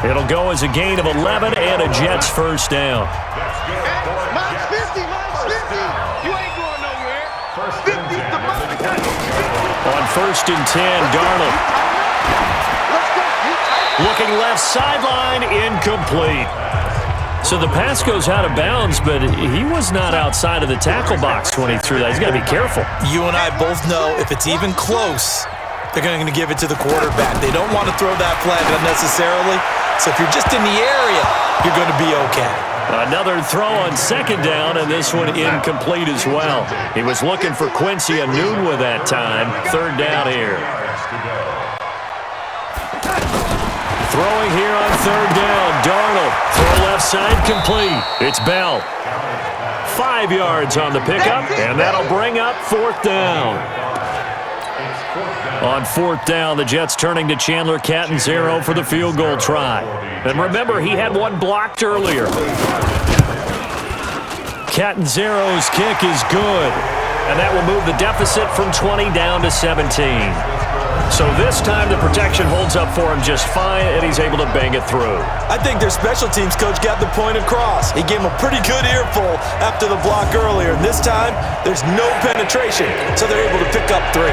It'll go as a gain of 11 and a Jets first down. Mine's 50, mine's 50. You ain't going nowhere. 50's the money. On first and 10, Darnold. Looking left sideline, incomplete. So the pass goes out of bounds, but he was not outside of the tackle box when he threw that. He's got to be careful. You and I both know if it's even close, they're going to give it to the quarterback. They don't want to throw that flag unnecessarily. So if you're just in the area, you're going to be okay. Another throw on second down, and this one incomplete as well. He was looking for Quincy Enunwa that time. Third down here. Throwing here on third down, Darnold. Throw left side complete. It's Bell. 5 yards on the pickup, and that'll bring up fourth down. On fourth down, the Jets turning to Chandler Catanzaro for the field goal try. And remember, he had one blocked earlier. Catanzaro's kick is good, and that will move the deficit from 20 down to 17. So this time the protection holds up for him just fine, and he's able to bang it through. I think their special teams coach got the point across. He gave him a pretty good earful after the block earlier, and this time there's no penetration, so they're able to pick up 3.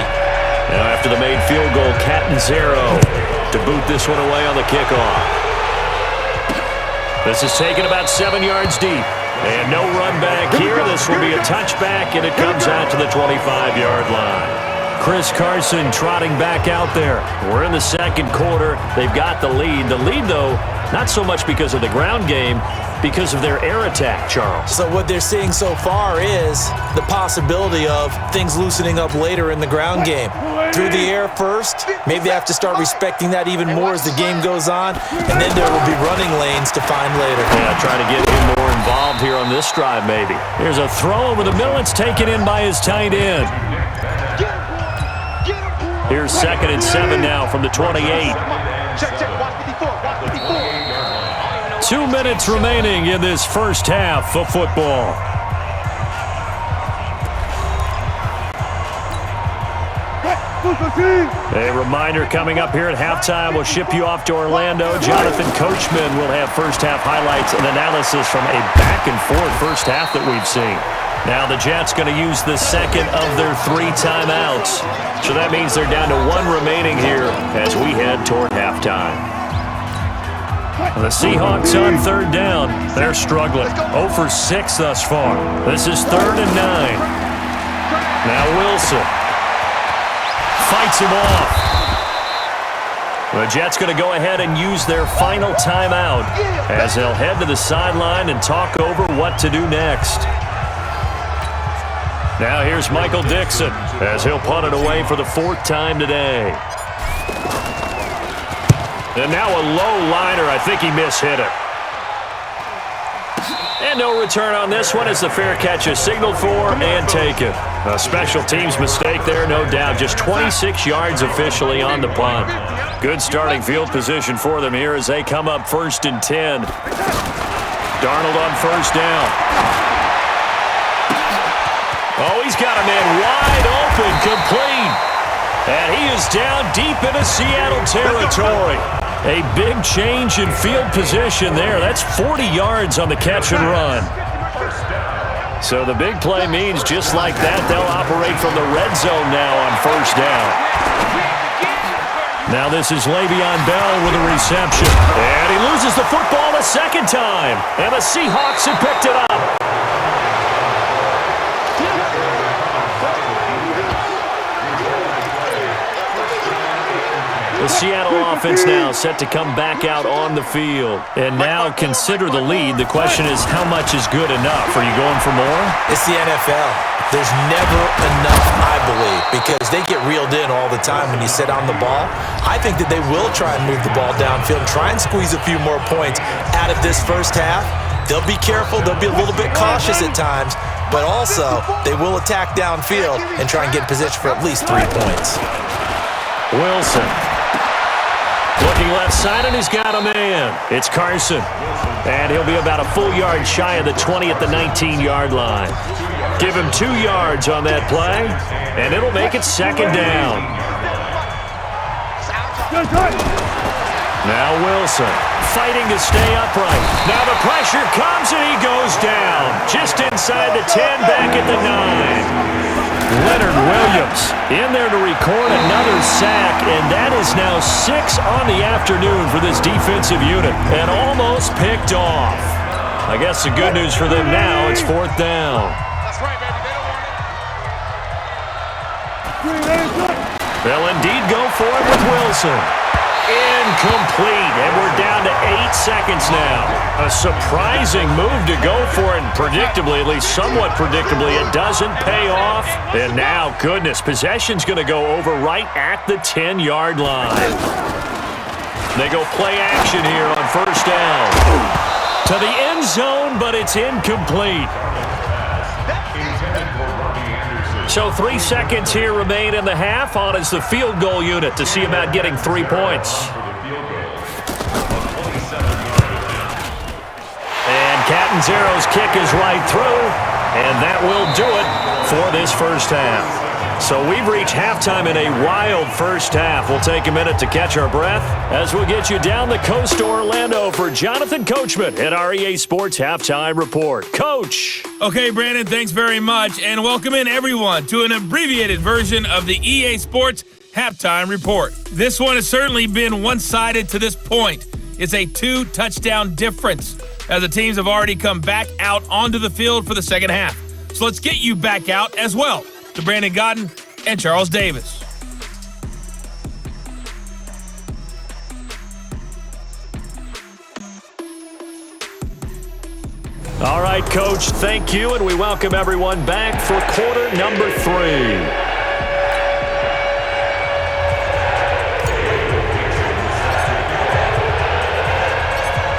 Now after the made field goal, Catanzaro to boot this one away on the kickoff. This is taken about 7 yards deep. And no run back here. This will be a touchback, and it comes out to the 25-yard line. Chris Carson trotting back out there. We're in the second quarter. They've got the lead. The lead, though, not so much because of the ground game, because of their air attack, Charles. So what they're seeing so far is the possibility of things loosening up later in the ground game. Through the air first, maybe they have to start respecting that even more as the game goes on, and then there will be running lanes to find later. Yeah, trying to get him more involved here on this drive, maybe. Here's a throw over the middle. It's taken in by his tight end. Here's 2nd and 7 now from the 28. Check, watch 54, watch 54. 2 minutes remaining in this first half of football. A reminder coming up here at halftime. We'll ship you off to Orlando. Jonathan Coachman will have first half highlights and analysis from a back-and-forth first half that we've seen. Now the Jets going to use the second of their 3 timeouts. So that means they're down to 1 remaining here as we head toward halftime. The Seahawks on third down. They're struggling. 0 for 6 thus far. This is 3rd and 9. Now Wilson fights him off. The Jets going to go ahead and use their final timeout as they'll head to the sideline and talk over what to do next. Now here's Michael Dixon as he'll punt it away for the 4th time today. And now a low liner. I think he mishit it. And no return on this one as the fair catch is signaled for and taken. A special teams mistake there, no doubt. Just 26 yards officially on the punt. Good starting field position for them here as they come up 1st and 10. Darnold on first down. Oh, he's got a man wide open, complete. And he is down deep into Seattle territory. A big change in field position there. That's 40 yards on the catch and run. So the big play means just like that, they'll operate from the red zone now on first down. Now this is Le'Veon Bell with a reception. And he loses the football a second time. And the Seahawks have picked it up. The The Seattle offense now set to come back out on the field. And now consider the lead. The question is, how much is good enough? Are you going for more? It's the NFL. There's never enough, I believe, because they get reeled in all the time when you sit on the ball. I think that they will try and move the ball downfield and try and squeeze a few more points out of this first half. They'll be careful. They'll be a little bit cautious at times, but also they will attack downfield and try and get in position for at least 3 points. Wilson. Looking left side, and he's got a man. It's Carson. And he'll be about a full yard shy of the 20 at the 19-yard line. Give him 2 yards on that play, and it'll make it second down. Now Wilson fighting to stay upright. Now the pressure comes, and he goes down. Just inside the 10, back at the 9. Leonard Williams in there to record another sack, and that is now 6 on the afternoon for this defensive unit, and almost picked off. I guess the good news for them now, it's 4th down. That's right, baby. They don't want it. They'll indeed go for it with Wilson. Incomplete, and we're down to 8 seconds now. A surprising move to go for it, and predictably, at least somewhat predictably, it doesn't pay off. And now, goodness, possession's going to go over right at the 10-yard line. They go play action here on 1st down. To the end zone, but it's incomplete. So 3 seconds here remain in the half. On is the field goal unit to see about getting 3 points. And Catanzaro's kick is right through, and that will do it for this first half. So we've reached halftime in a wild first half. We'll take a minute to catch our breath as we'll get you down the coast to Orlando for Jonathan Coachman at our EA Sports Halftime Report. Coach! Okay, Brandon, thanks very much, and welcome in everyone to an abbreviated version of the EA Sports Halftime Report. This one has certainly been one-sided to this point. It's a 2-touchdown difference as the teams have already come back out onto the field for the second half. So let's get you back out as well to Brandon Godden and Charles Davis. All right, Coach, thank you, and we welcome everyone back for quarter number 3.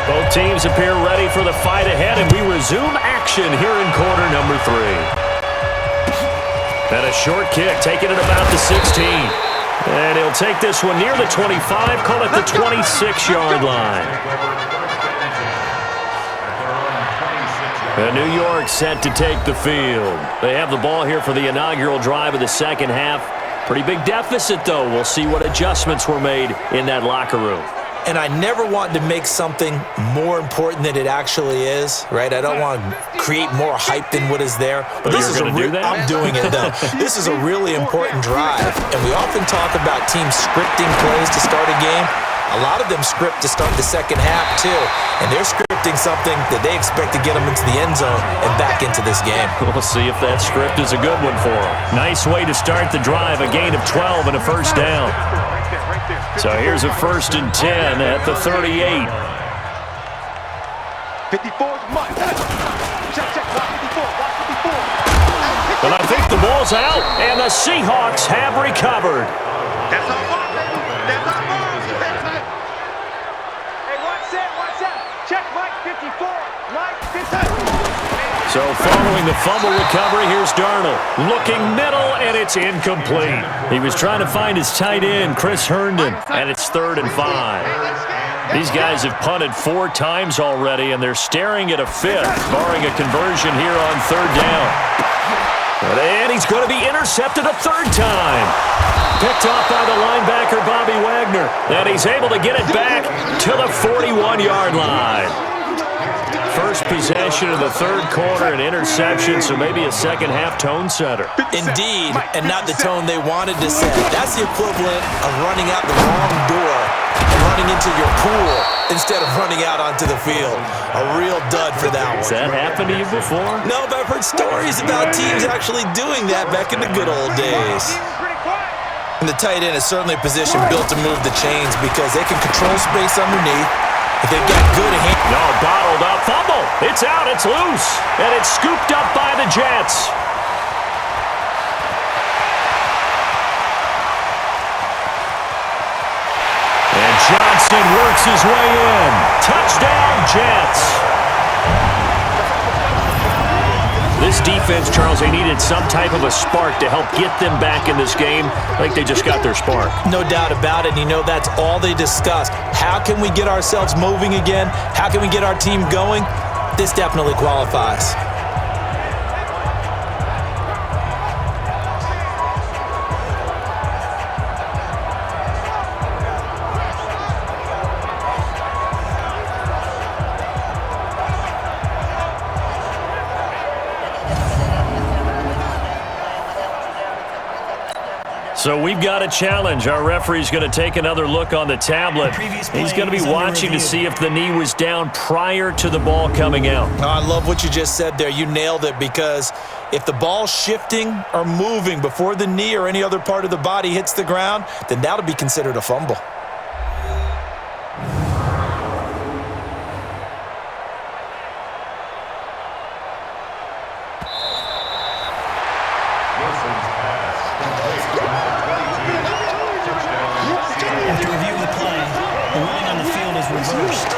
Both teams appear ready for the fight ahead, and we resume action here in quarter number 3. And a short kick, taking it about the 16. And he'll take this one near the 25, call it the 26-yard line. And New York set to take the field. They have the ball here for the inaugural drive of the second half. Pretty big deficit, though. We'll see what adjustments were made in that locker room. And I never want to make something more important than it actually is, right? I don't want to create more hype than what is there. But this is I'm doing it, though. This is a really important drive. And we often talk about teams scripting plays to start a game. A lot of them script to start the second half, too. And they're scripting something that they expect to get them into the end zone and back into this game. We'll see if that script is a good one for them. Nice way to start the drive, a gain of 12 and a first down. So here's a 1st and 10 at the 38. 54 is mine. Check, watch 54, watch 54. But I think the ball's out, and the Seahawks have recovered. That's our ball, baby. That's our ball. Hey, watch that. Check Mike 54. Mike 54. So following the fumble recovery, here's Darnold. Looking middle, and it's incomplete. He was trying to find his tight end, Chris Herndon, and it's 3rd and 5. These guys have punted 4 times already, and they're staring at a 5th, barring a conversion here on 3rd down. And he's going to be intercepted a 3rd time. Picked off by the linebacker, Bobby Wagner. And he's able to get it back to the 41-yard line. First possession of the 3rd quarter, an interception, so maybe a second-half tone setter. Indeed, and not the tone they wanted to set. That's the equivalent of running out the wrong door and running into your pool instead of running out onto the field. A real dud for that one. Has that happened to you before? No, but I've heard stories about teams actually doing that back in the good old days. And the tight end is certainly a position built to move the chains because they can control space underneath. If they've got good hand. No, bottled up. Fumble. It's out. It's loose. And it's scooped up by the Jets. And Johnson works his way in. Touchdown, Jets. This defense, Charles, they needed some type of a spark to help get them back in this game. I think they just got their spark. No doubt about it. And you know, that's all they discussed. How can we get ourselves moving again? How can we get our team going? This definitely qualifies. So we've got a challenge. Our referee's going to take another look on the tablet. He's going to be watching to see if the knee was down prior to the ball coming out. Oh, I love what you just said there. You nailed it, because if the ball's shifting or moving before the knee or any other part of the body hits the ground, then that'll be considered a fumble. After review of the play, the ruling on the field is reversed.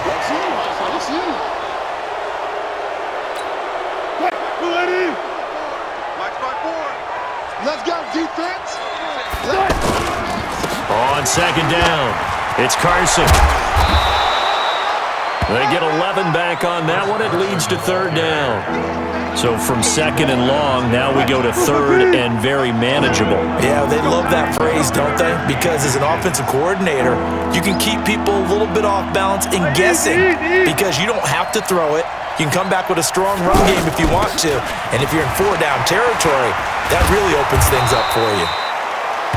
Let's go, defense. On second down, it's Carson. They get 11 back on that one. It leads to third down. So from second and long, now we go to third and very manageable. Yeah, they love that phrase, don't they? Because as an offensive coordinator, you can keep people a little bit off balance and guessing, because you don't have to throw it. You can come back with a strong run game if you want to. And if you're in four-down territory, that really opens things up for you.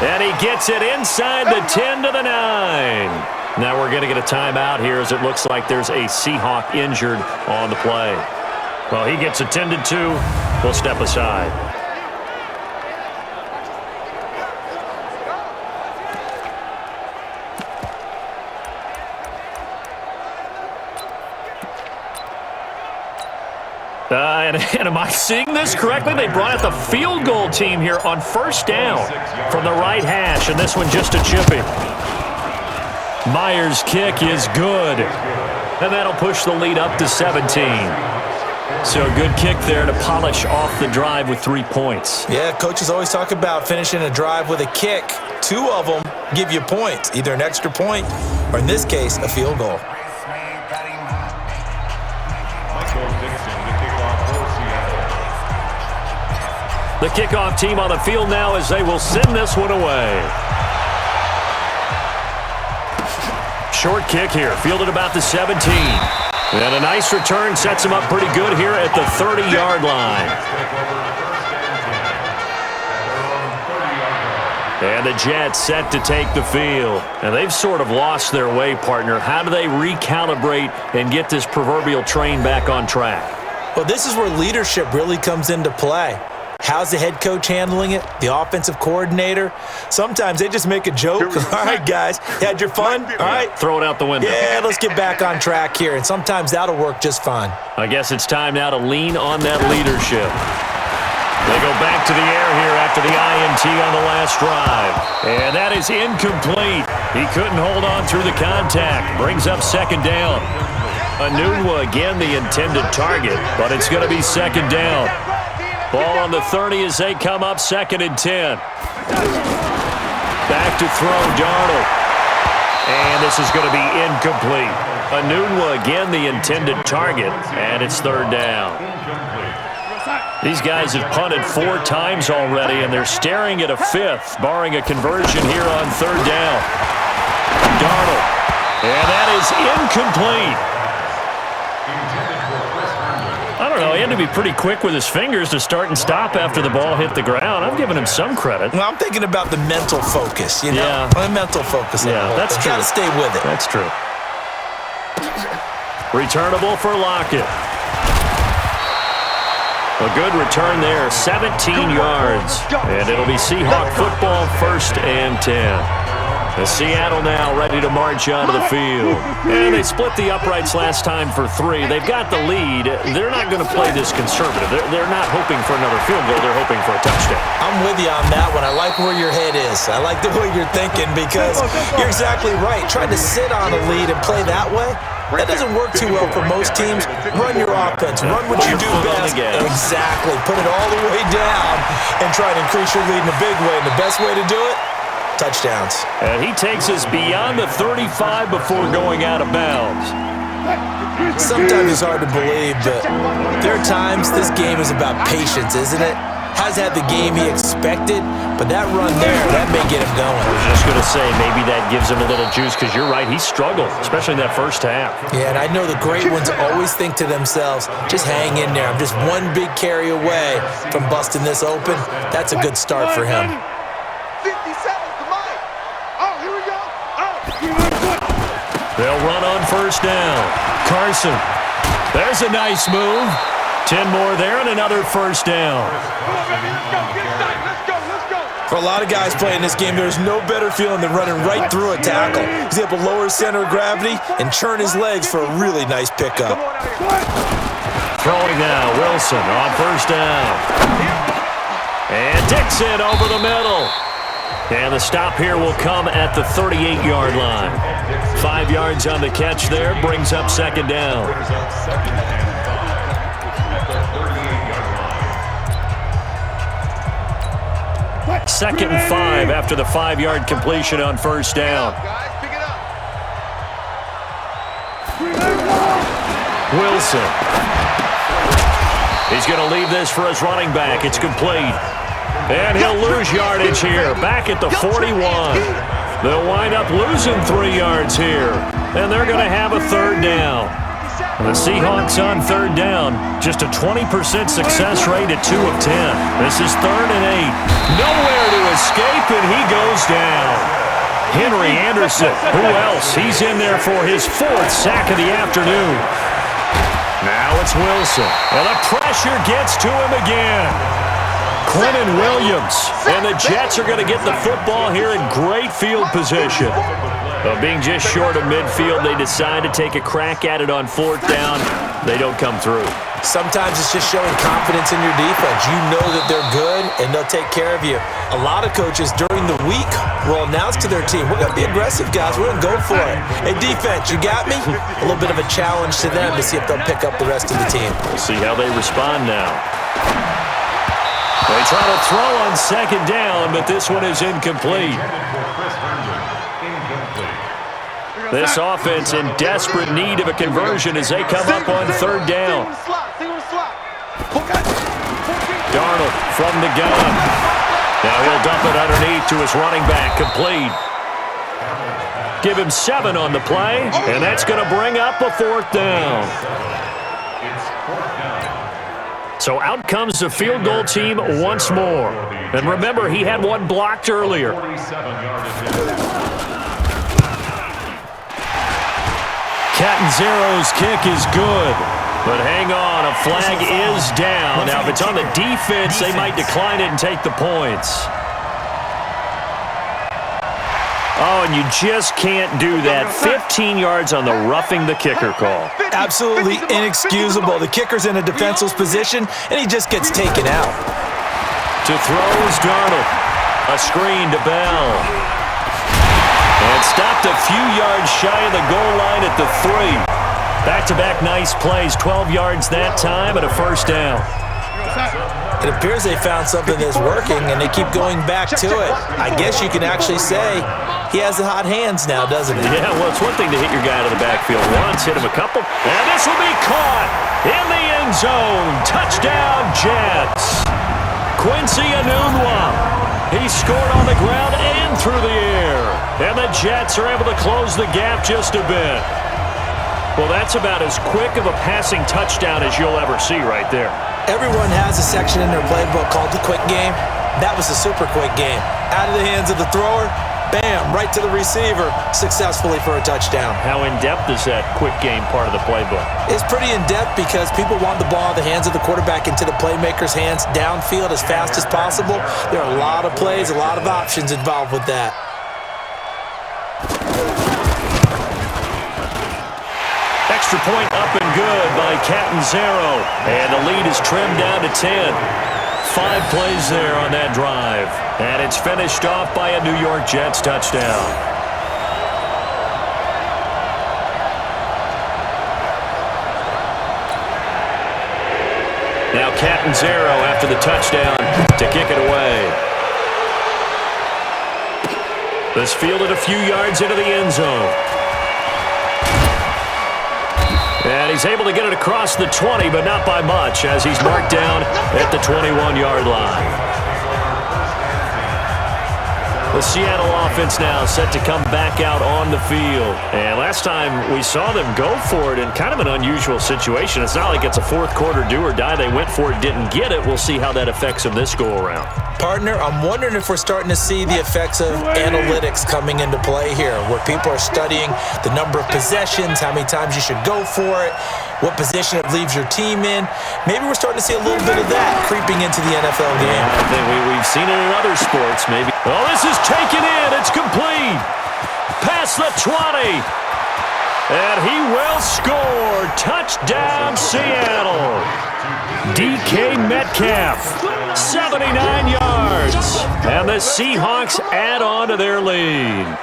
And he gets it inside the 10 to the 9. Now we're going to get a timeout here, as it looks like there's a Seahawk injured on the play. Well, he gets attended to. We'll step aside. And am I seeing this correctly? They brought out the field goal team here on first down from the right hash, and this one just a chippy. Myers' kick is good, and that'll push the lead up to 17. So a good kick there to polish off the drive with 3 points. Yeah, coaches always talk about finishing a drive with a kick. 2 of them give you points, either an extra point or, in this case, a field goal. The kickoff team on the field now, as they will send this one away. Short kick here, fielded about the 17. And a nice return sets him up pretty good here at the 30-yard line. And the Jets set to take the field. And they've sort of lost their way, partner. How do they recalibrate and get this proverbial train back on track? Well, this is where leadership really comes into play. How's the head coach handling it? The offensive coordinator? Sometimes they just make a joke. All right, guys, you had your fun? All right. Throw it out the window. Yeah, let's get back on track here. And sometimes that'll work just fine. I guess it's time now to lean on that leadership. They go back to the air here after the INT on the last drive. And that is incomplete. He couldn't hold on through the contact. Brings up second down. Anunwa again the intended target, but it's going to be second down. Ball on the 30 as they come up second and 10. Back to throw, Darnold. And this is going to be incomplete. Anunwa again the intended target, and it's third down. These guys have punted 4 times already, and they're staring at a 5th, barring a conversion here on third down. Darnold. And that is incomplete. I don't know, he had to be pretty quick with his fingers to start and stop after the ball hit the ground. I'm giving him some credit. Well, I'm thinking about the mental focus, you know? Yeah. The mental focus. Yeah, that's true. Got to stay with it. That's true. Returnable for Lockett. A good return there, 17 yards. And it'll be Seahawk football, 1st and 10. The Seattle now ready to march onto the field. And they split the uprights last time for 3. They've got the lead. They're not going to play this conservative. They're not hoping for another field goal. They're hoping for a touchdown. I'm with you on that one. I like where your head is. I like the way you're thinking because you're exactly right. Trying to sit on a lead and play that way, that doesn't work too well for most teams. Run your offense. Run what you do best. Exactly. Put it all the way down and try to increase your lead in a big way. And the best way to do it, touchdowns. And he takes us beyond the 35 before going out of bounds. Sometimes it's hard to believe, but there are times this game is about patience, isn't it? Has had the game he expected, but that run there, that may get him going. I was just going to say, maybe that gives him a little juice because you're right, he struggled, especially in that first half. Yeah, and I know the great ones always think to themselves, just hang in there. I'm just one big carry away from busting this open. That's a good start for him. They'll run on 1st down. Carson. There's a nice move. 10 more there and another 1st down. For a lot of guys playing this game, there's no better feeling than running right through a tackle. He's able to lower his center of gravity and churn his legs for a really nice pickup. Throwing now, Wilson on 1st down. And Dixon over the middle. And the stop here will come at the 38-yard line. 5 yards on the catch there, brings up 2nd down. Second and 5 after the 5-yard completion on 1st down. Wilson. He's going to leave this for his running back. It's complete. And he'll lose yardage here, back at the 41. They'll wind up losing 3 yards here, and they're going to have a 3rd down. The Seahawks on 3rd down, just a 20% success rate at 2 of 10. This is 3rd and 8. Nowhere to escape, and he goes down. Henry Anderson, who else? He's in there for his 4th sack of the afternoon. Now it's Wilson, and the pressure gets to him again. Quentin Williams, and the Jets are going to get the football here in great field position. Being just short of midfield, they decide to take a crack at it on 4th down. They don't come through. Sometimes it's just showing confidence in your defense. You know that they're good, and they'll take care of you. A lot of coaches during the week will announce to their team, we're going to be aggressive, guys. We're going to go for it. Hey, defense, you got me? A little bit of a challenge to them to see if they'll pick up the rest of the team. We'll see how they respond now. They try to throw on 2nd down, but this one is incomplete. This offense in desperate need of a conversion as they come up on 3rd down. Darnold from the gun. Now he'll dump it underneath to his running back, complete. Give him 7 on the play, and that's going to bring up a 4th down. So out comes the field goal team once more. And remember, he had one blocked earlier. Catanzaro's kick is good. But hang on, a flag is down. Now, if it's on the defense, they might decline it and take the points. Oh, and you just can't do that. 15 yards on the roughing the kicker call. Absolutely inexcusable. The kicker's in a defenseless position, and he just gets taken out. To throw is Darnold. A screen to Bell. And stopped a few yards shy of the goal line at the 3. Back-to-back nice plays. 12 yards that time and a 1st down. It appears they found something that's working, and they keep going back to it. I guess you can actually say he has the hot hands now, doesn't he? Yeah, well, it's one thing to hit your guy out of the backfield once, hit him a couple, and this will be caught in the end zone. Touchdown, Jets. Quincy Enunwa. He scored on the ground and through the air. And the Jets are able to close the gap just a bit. Well, that's about as quick of a passing touchdown as you'll ever see right there. Everyone has a section in their playbook called the quick game. That was the super quick game. Out of the hands of the thrower, bam, right to the receiver, successfully for a touchdown. How in-depth is that quick game part of the playbook? It's pretty in-depth because people want the ball in the hands of the quarterback into the playmaker's hands downfield as fast as possible. There are a lot of plays, a lot of options involved with that. Extra point up and good by Catanzaro. And the lead is trimmed down to 10. 5 plays there on that drive. And it's finished off by a New York Jets touchdown. Now Catanzaro after the touchdown to kick it away. This fielded a few yards into the end zone. And he's able to get it across the 20, but not by much, as he's marked down at the 21-yard line. The Seattle offense now set to come back out on the field. And last time we saw them go for it in kind of an unusual situation. It's not like it's a fourth quarter do or die. They went for it, didn't get it. We'll see how that affects them this go-around. Partner, I'm wondering if we're starting to see the effects of analytics coming into play here, where people are studying the number of possessions, how many times you should go for it, what position it leaves your team in. Maybe we're starting to see a little bit of that creeping into the NFL game. Yeah, I think we've seen it in other sports, maybe. Oh, this is taken in. It's complete. Past the 20. And he will score. Touchdown, Seattle. DK Metcalf, 79 yards. And the Seahawks add on to their lead.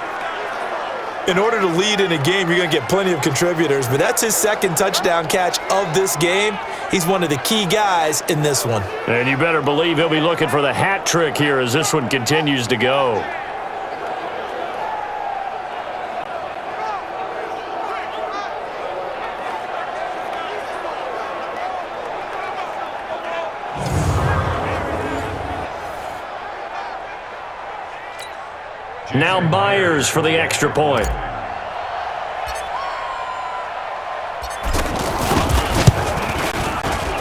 In order to lead in a game, you're going to get plenty of contributors, but that's his second touchdown catch of this game. He's one of the key guys in this one. And you better believe he'll be looking for the hat trick here as this one continues to go. Now Myers for the extra point.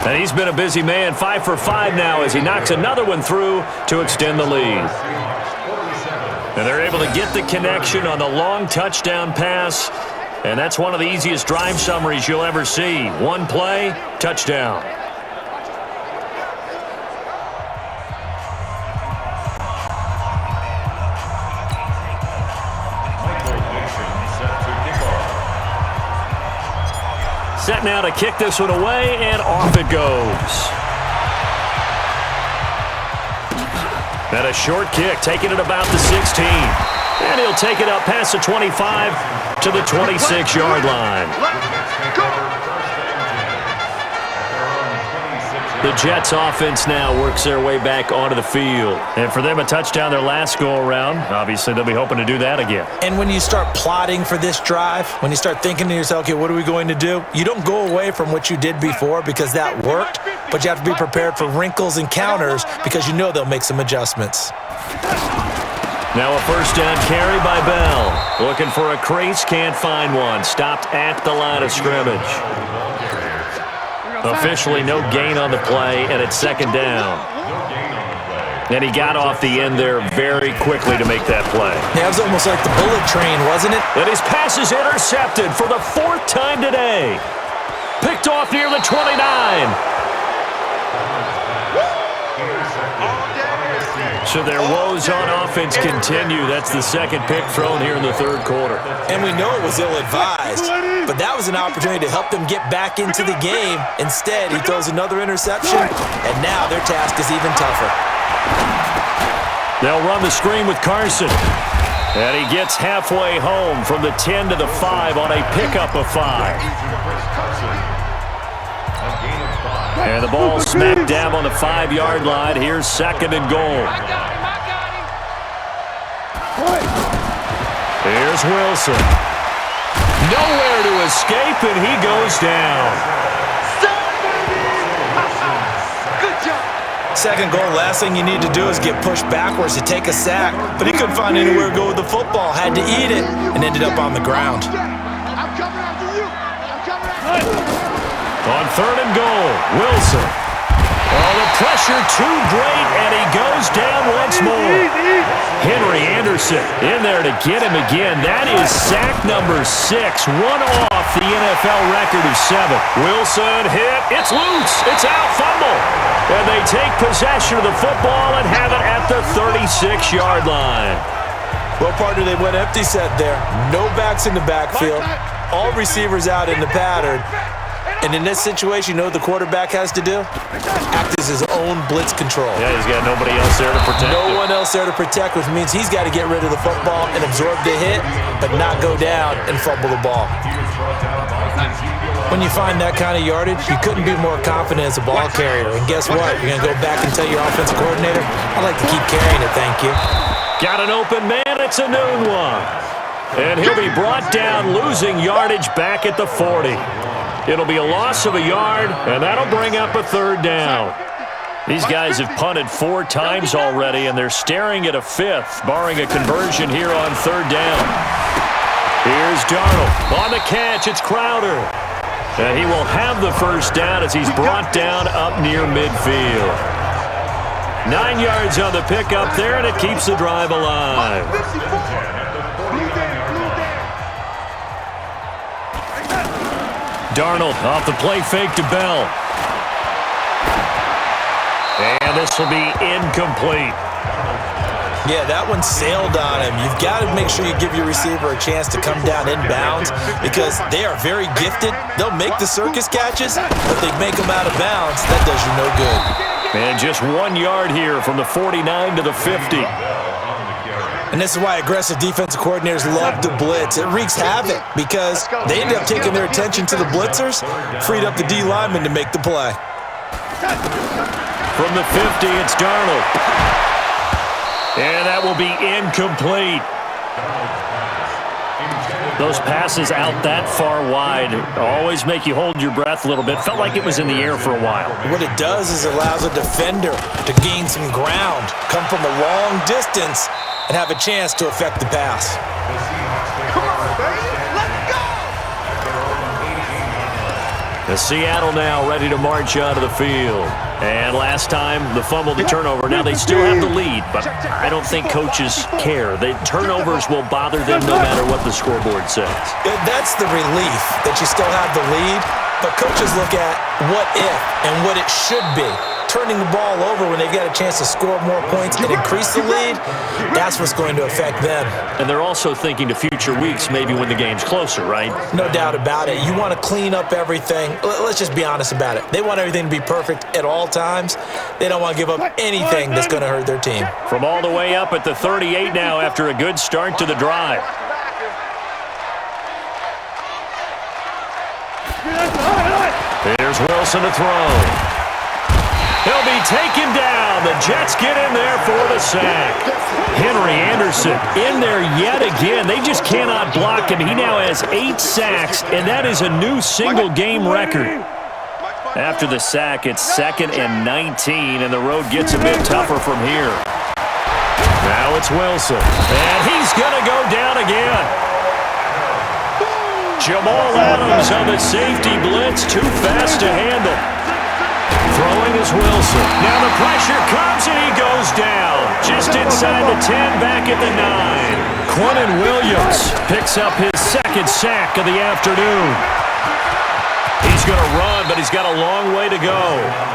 And he's been a busy man, 5 for 5 now as he knocks another one through to extend the lead. And they're able to get the connection on the long touchdown pass. And that's one of the easiest drive summaries you'll ever see. One play, touchdown. Set now to kick this one away, and off it goes. And a short kick, taking it about the 16. And he'll take it up past the 25 to the 26-yard line. The Jets offense now works their way back onto the field. And for them, a touchdown their last go-around. Obviously, they'll be hoping to do that again. And when you start plotting for this drive, when you start thinking to yourself, okay, what are we going to do? You don't go away from what you did before because that worked, but you have to be prepared for wrinkles and counters because you know they'll make some adjustments. Now a first down carry by Bell. Looking for a crease, can't find one. Stopped at the line of scrimmage. Officially no gain on the play, and it's second down. And he got off the end there very quickly to make that play. Yeah, it was almost like the bullet train, wasn't it? And his pass is intercepted for the 4th time today. Picked off near the 29. So their woes on offense continue. That's the second pick thrown here in the third quarter. And we know it was ill-advised, but that was an opportunity to help them get back into the game. Instead, he throws another interception, and now their task is even tougher. They'll run the screen with Carson. And he gets halfway home from the 10 to the 5 on a pickup of 5. And the ball smacked down on the 5-yard line. Here's second and goal. Here's Wilson. Nowhere to escape, and he goes down. Good job. Second goal, last thing you need to do is get pushed backwards to take a sack. But he couldn't find anywhere to go with the football. Had to eat it and ended up on the ground. I'm coming after you. I'm coming after you. On third and goal, Wilson. Oh, the pressure too great, and he goes down once more. Henry Anderson in there to get him again. That is sack number 6, one off the NFL record of 7. Wilson hit. It's loose. It's out. Fumble. And they take possession of the football and have it at the 36-yard line. Well, partner, they went empty set there. No backs in the backfield. All receivers out in the pattern. And in this situation, you know what the quarterback has to do? Act as his own blitz control. Yeah, he's got nobody else there to protect him. No one else there to protect, which means he's got to get rid of the football and absorb the hit, but not go down and fumble the ball. When you find that kind of yardage, you couldn't be more confident as a ball carrier. And guess what? You're going to go back and tell your offensive coordinator, I'd like to keep carrying it, thank you. Got an open man. It's a noon one. And he'll be brought down, losing yardage back at the 40. It'll be a loss of a yard, and that'll bring up a 3rd down. These guys have punted 4 times already, and they're staring at a 5th, barring a conversion here on 3rd down. Here's Darnold. On the catch, it's Crowder. And he will have the 1st down as he's brought down up near midfield. 9 yards on the pickup there, and it keeps the drive alive. Darnold off the play fake to Bell. And this will be incomplete. Yeah, that one sailed on him. You've got to make sure you give your receiver a chance to come down inbounds because they are very gifted. They'll make the circus catches, but they make them out of bounds. That does you no good. And just 1 yard here from the 49 to the 50. And this is why aggressive defensive coordinators love to blitz. It wreaks havoc because they end up taking their attention to the blitzers, freed up the D lineman to make the play. From the 50, it's Darnold. And that will be incomplete. Those passes out that far wide always make you hold your breath a little bit. Felt like it was in the air for a while. What it does is it allows a defender to gain some ground, come from a long distance, and have a chance to affect the pass. Come on, baby. Let's go! The Seattle now ready to march out of the field. And last time, the fumble, the turnover. Now they still have the lead, but I don't think coaches care. The turnovers will bother them no matter what the scoreboard says. That's the relief that you still have the lead, but coaches look at what if and what it should be. Turning the ball over when they've got a chance to score more points and increase the lead, that's what's going to affect them. And they're also thinking to future weeks, maybe when the game's closer, right? No doubt about it. You want to clean up everything. Let's just be honest about it. They want everything to be perfect at all times. They don't want to give up anything that's going to hurt their team. From all the way up at the 38 now after a good start to the drive. Here's Wilson to throw. He'll be taken down. The Jets get in there for the sack. Henry Anderson in there yet again. They just cannot block him. He now has 8 sacks, and that is a new single-game record. After the sack, it's 2nd and 19, and the road gets a bit tougher from here. Now it's Wilson, and he's going to go down again. Jamal Adams on the safety blitz, too fast to handle. Throwing is Wilson. Now the pressure comes and he goes down. Just inside the 10, back at the 9. Quentin Williams picks up his 2nd sack of the afternoon. He's going to run, but he's got a long way to go.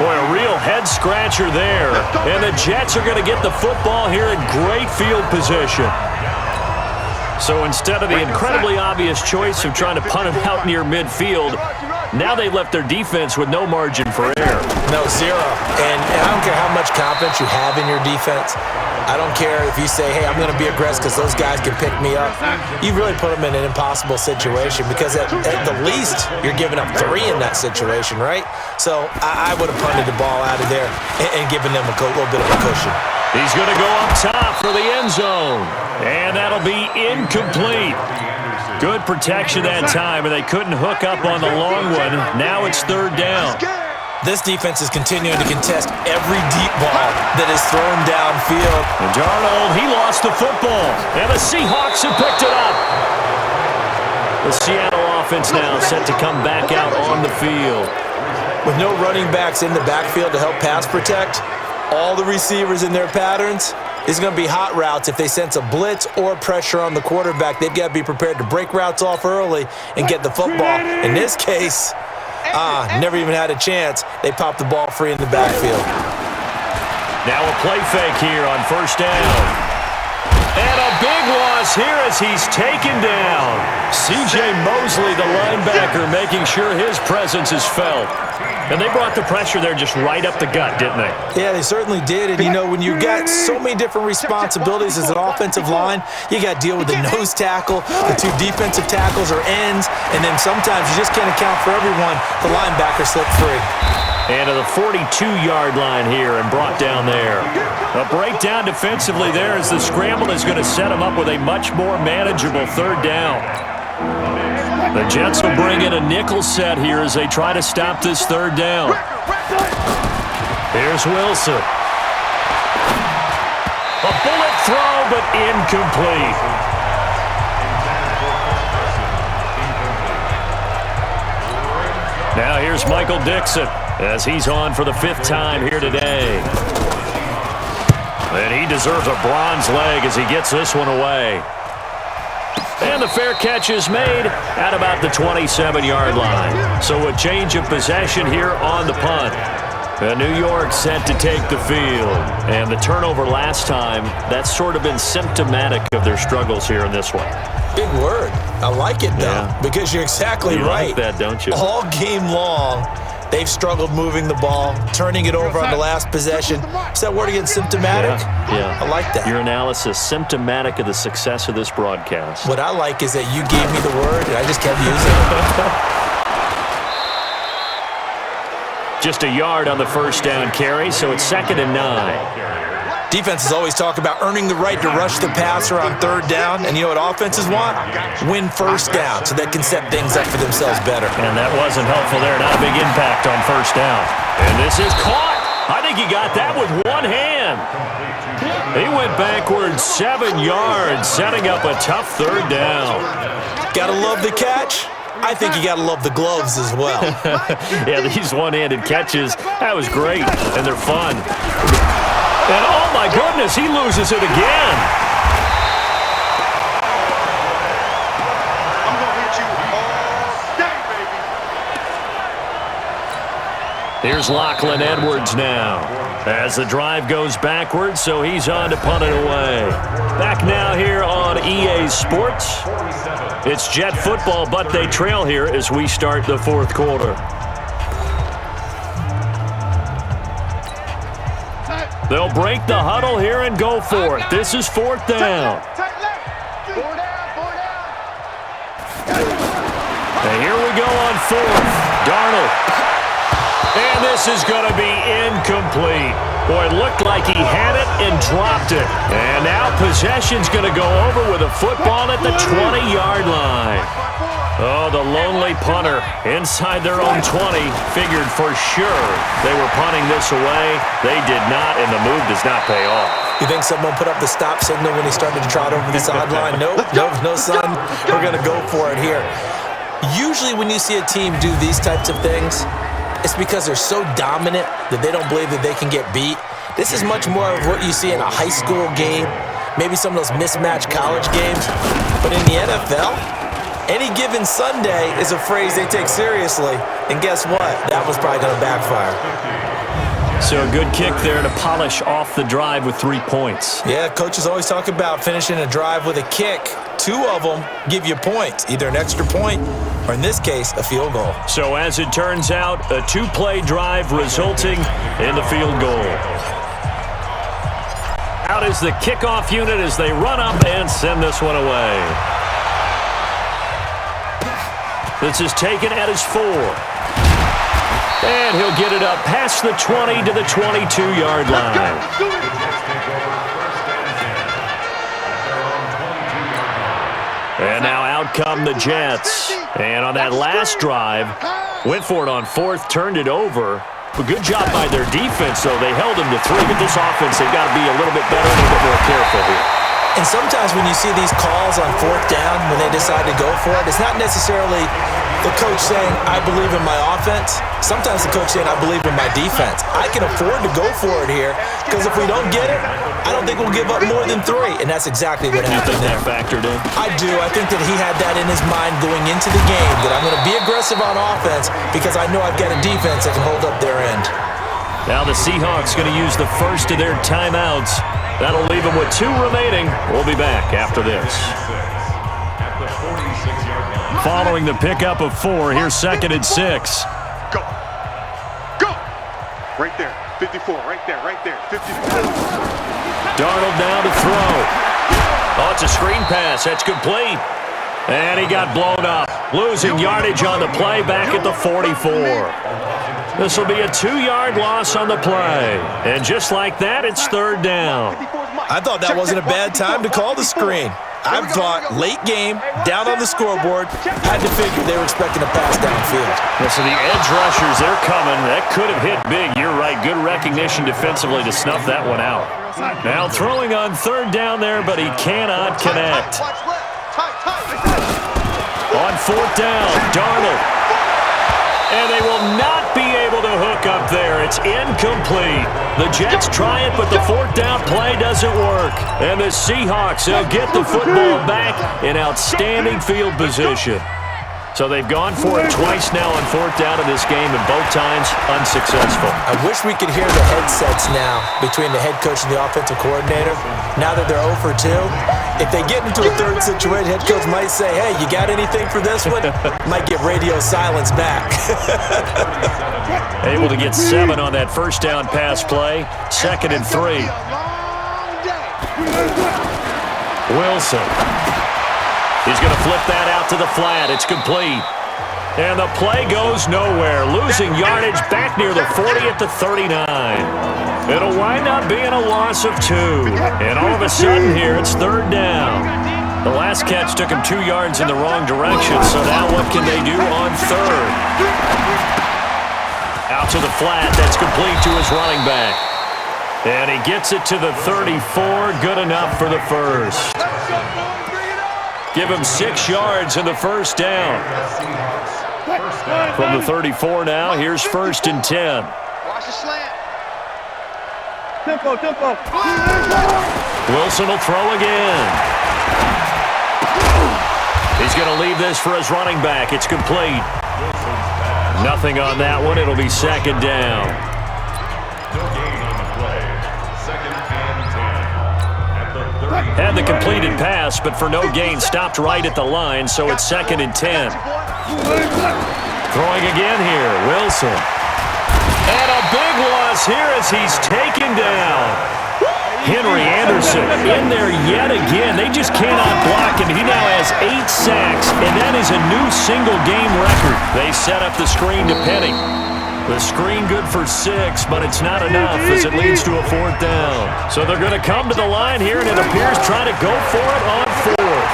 Boy, a real head-scratcher there. And the Jets are going to get the football here in great field position. So instead of the incredibly obvious choice of trying to punt it out near midfield, now they've left their defense with no margin for error. No, 0. And I don't care how much confidence you have in your defense. I don't care if you say, hey, I'm going to be aggressive because those guys can pick me up. You really put them in an impossible situation because at the least, you're giving up 3 in that situation, right? So I would have punted the ball out of there and given them a little bit of a cushion. He's going to go up top for the end zone. And that'll be incomplete. Good protection that time, and they couldn't hook up on the long one. Now it's 3rd down. This defense is continuing to contest every deep ball that is thrown downfield. And Darnold, he lost the football, and the Seahawks have picked it up. The Seattle offense now set to come back out on the field. With no running backs in the backfield to help pass protect, all the receivers in their patterns, is going to be hot routes. If they sense a blitz or pressure on the quarterback, they've got to be prepared to break routes off early and get the football. In this case, never even had a chance. They popped the ball free in the backfield. Now a play fake here on first down. And a big loss here as he's taken down. C.J. Mosley, the linebacker, making sure his presence is felt. And they brought the pressure there just right up the gut, didn't they? Yeah, they certainly did. And, you know, when you've got so many different responsibilities as an offensive line, you got to deal with the nose tackle, the two defensive tackles or ends, and then sometimes you just can't account for everyone. The linebacker slipped free. And to the 42-yard line here and brought down there. A breakdown defensively there as the scramble is going to set him up with a much more manageable third down. The Jets will bring in a nickel set here as they try to stop this third down. Here's Wilson. A bullet throw, but incomplete. Now here's Michael Dixon as he's on for the 5th time here today. And he deserves a bronze leg as he gets this one away. And the fair catch is made at about the 27-yard line. So a change of possession here on the punt. And New York set to take the field. And the turnover last time, that's sort of been symptomatic of their struggles here in this one. Big word. I like it, though, because you're exactly right. You like that, don't you? All game long, they've struggled moving the ball, turning it over on the last possession. Is that word again, symptomatic? Yeah. I like that. Your analysis, symptomatic of the success of this broadcast. What I like is that you gave me the word, and I just kept using it. Just a yard on the first down carry, so it's 2nd and 9. Defenses always talk about earning the right to rush the passer on third down, and you know what offenses want? Win first down so they can set things up for themselves better. And that wasn't helpful there. Not a big impact on first down. And this is caught. I think he got that with one hand. He went backwards 7 yards, setting up a tough third down. Gotta love the catch. I think you got to love the gloves as well. Yeah, these one-handed catches, that was great, and they're fun. And, oh, my goodness, he loses it again. I'm going to hit you all day, baby. Here's Lachlan Edwards now as the drive goes backwards, so he's on to punt it away. Back now here on EA Sports. It's Jet football, but they trail here as we start the 4th quarter. They'll break the huddle here and go for it. This is 4th down. And here we go on 4th. Darnold. And this is going to be incomplete. Boy, it looked like he had it and dropped it. And now possession's going to go over with a football at the 20-yard line. Oh, the lonely punter inside their own 20 figured for sure they were punting this away. They did not, and the move does not pay off. You think someone put up the stop signal when he started to trot over the sideline? Nope, no, son. We're going to go for it here. Usually when you see a team do these types of things, it's because they're so dominant that they don't believe that they can get beat. This is much more of what you see in a high school game, maybe some of those mismatched college games. But in the NFL, any given Sunday is a phrase they take seriously. And guess what? That was probably going to backfire. So a good kick there to polish off the drive with 3 points. Yeah, coaches always talk about finishing a drive with a kick. 2 of them give you points, either an extra point or, in this case, a field goal. So as it turns out, a 2-play drive resulting in the field goal. Out is the kickoff unit as they run up and send this one away. This is taken at his 4. And he'll get it up past the 20 to the 22-yard line. And now out come the Jets. And on that last drive, went for it on 4th, turned it over. A good job by their defense, though. They held them to 3, but this offense, they've got to be a little bit better, a little bit more careful here. And sometimes when you see these calls on fourth down, when they decide to go for it, it's not necessarily the coach saying, I believe in my offense. Sometimes the coach saying, I believe in my defense. I can afford to go for it here because if we don't get it, I don't think we'll give up more than 3. And that's exactly what happened there. That factored in? I do. I think that he had that in his mind going into the game, that I'm going to be aggressive on offense because I know I've got a defense that can hold up their end. Now the Seahawks going to use the first of their timeouts. That'll leave them with 2 remaining. We'll be back after this. Following the pickup of 4, here's 2nd and 6. Go. Go. Right there. 54. Right there. Right there. 54. Darnold now to throw. Oh, it's a screen pass. That's complete. And he got blown up. Losing yardage on the play back at the 44. This will be a 2-yard loss on the play. And just like that, it's 3rd down. I thought that wasn't a bad time to call the screen. I thought late game, down on the scoreboard, had to figure they were expecting a pass downfield. Yeah, so the edge rushers, they're coming. That could have hit big. You're right. Good recognition defensively to snuff that one out. Now throwing on 3rd down there, but he cannot connect. On 4th down, Darnold. And they will not be able to hook up there. It's incomplete. The Jets try it, but the 4th down play doesn't work. And the Seahawks, they'll get the football back in outstanding field position. So they've gone for it twice now on 4th down in this game, and both times unsuccessful. I wish we could hear the headsets now between the head coach and the offensive coordinator. Now that they're 0 for 2, if they get into a 3rd situation, head coach might say, hey, you got anything for this one? Might get radio silence back. Able to get 7 on that 1st down pass play. 2nd and 3. Wilson. He's going to flip that out to the flat. It's complete. And the play goes nowhere. Losing yardage back near the 40 at the 39. It'll wind up being a loss of 2. And all of a sudden here, it's 3rd down. The last catch took him 2 yards in the wrong direction. So now what can they do on 3rd? Out to the flat. That's complete to his running back. And he gets it to the 34. Good enough for the first. Give him 6 yards in the 1st down. From the 34 now, here's 1st and 10. Watch the slant. Tempo. Wilson will throw again. He's going to leave this for his running back. It's complete. Nothing on that one. It'll be 2nd down. Had the completed pass, but for no gain, stopped right at the line, so it's 2nd and 10. Throwing again here, Wilson. And a big loss here as he's taken down. Henry Anderson in there yet again. They just cannot block him. He now has 8 sacks, and that is a new single-game record. They set up the screen to Penny. The screen good for 6, but it's not enough as it leads to a 4th down. So they're going to come to the line here, and it appears trying to go for it on 4th.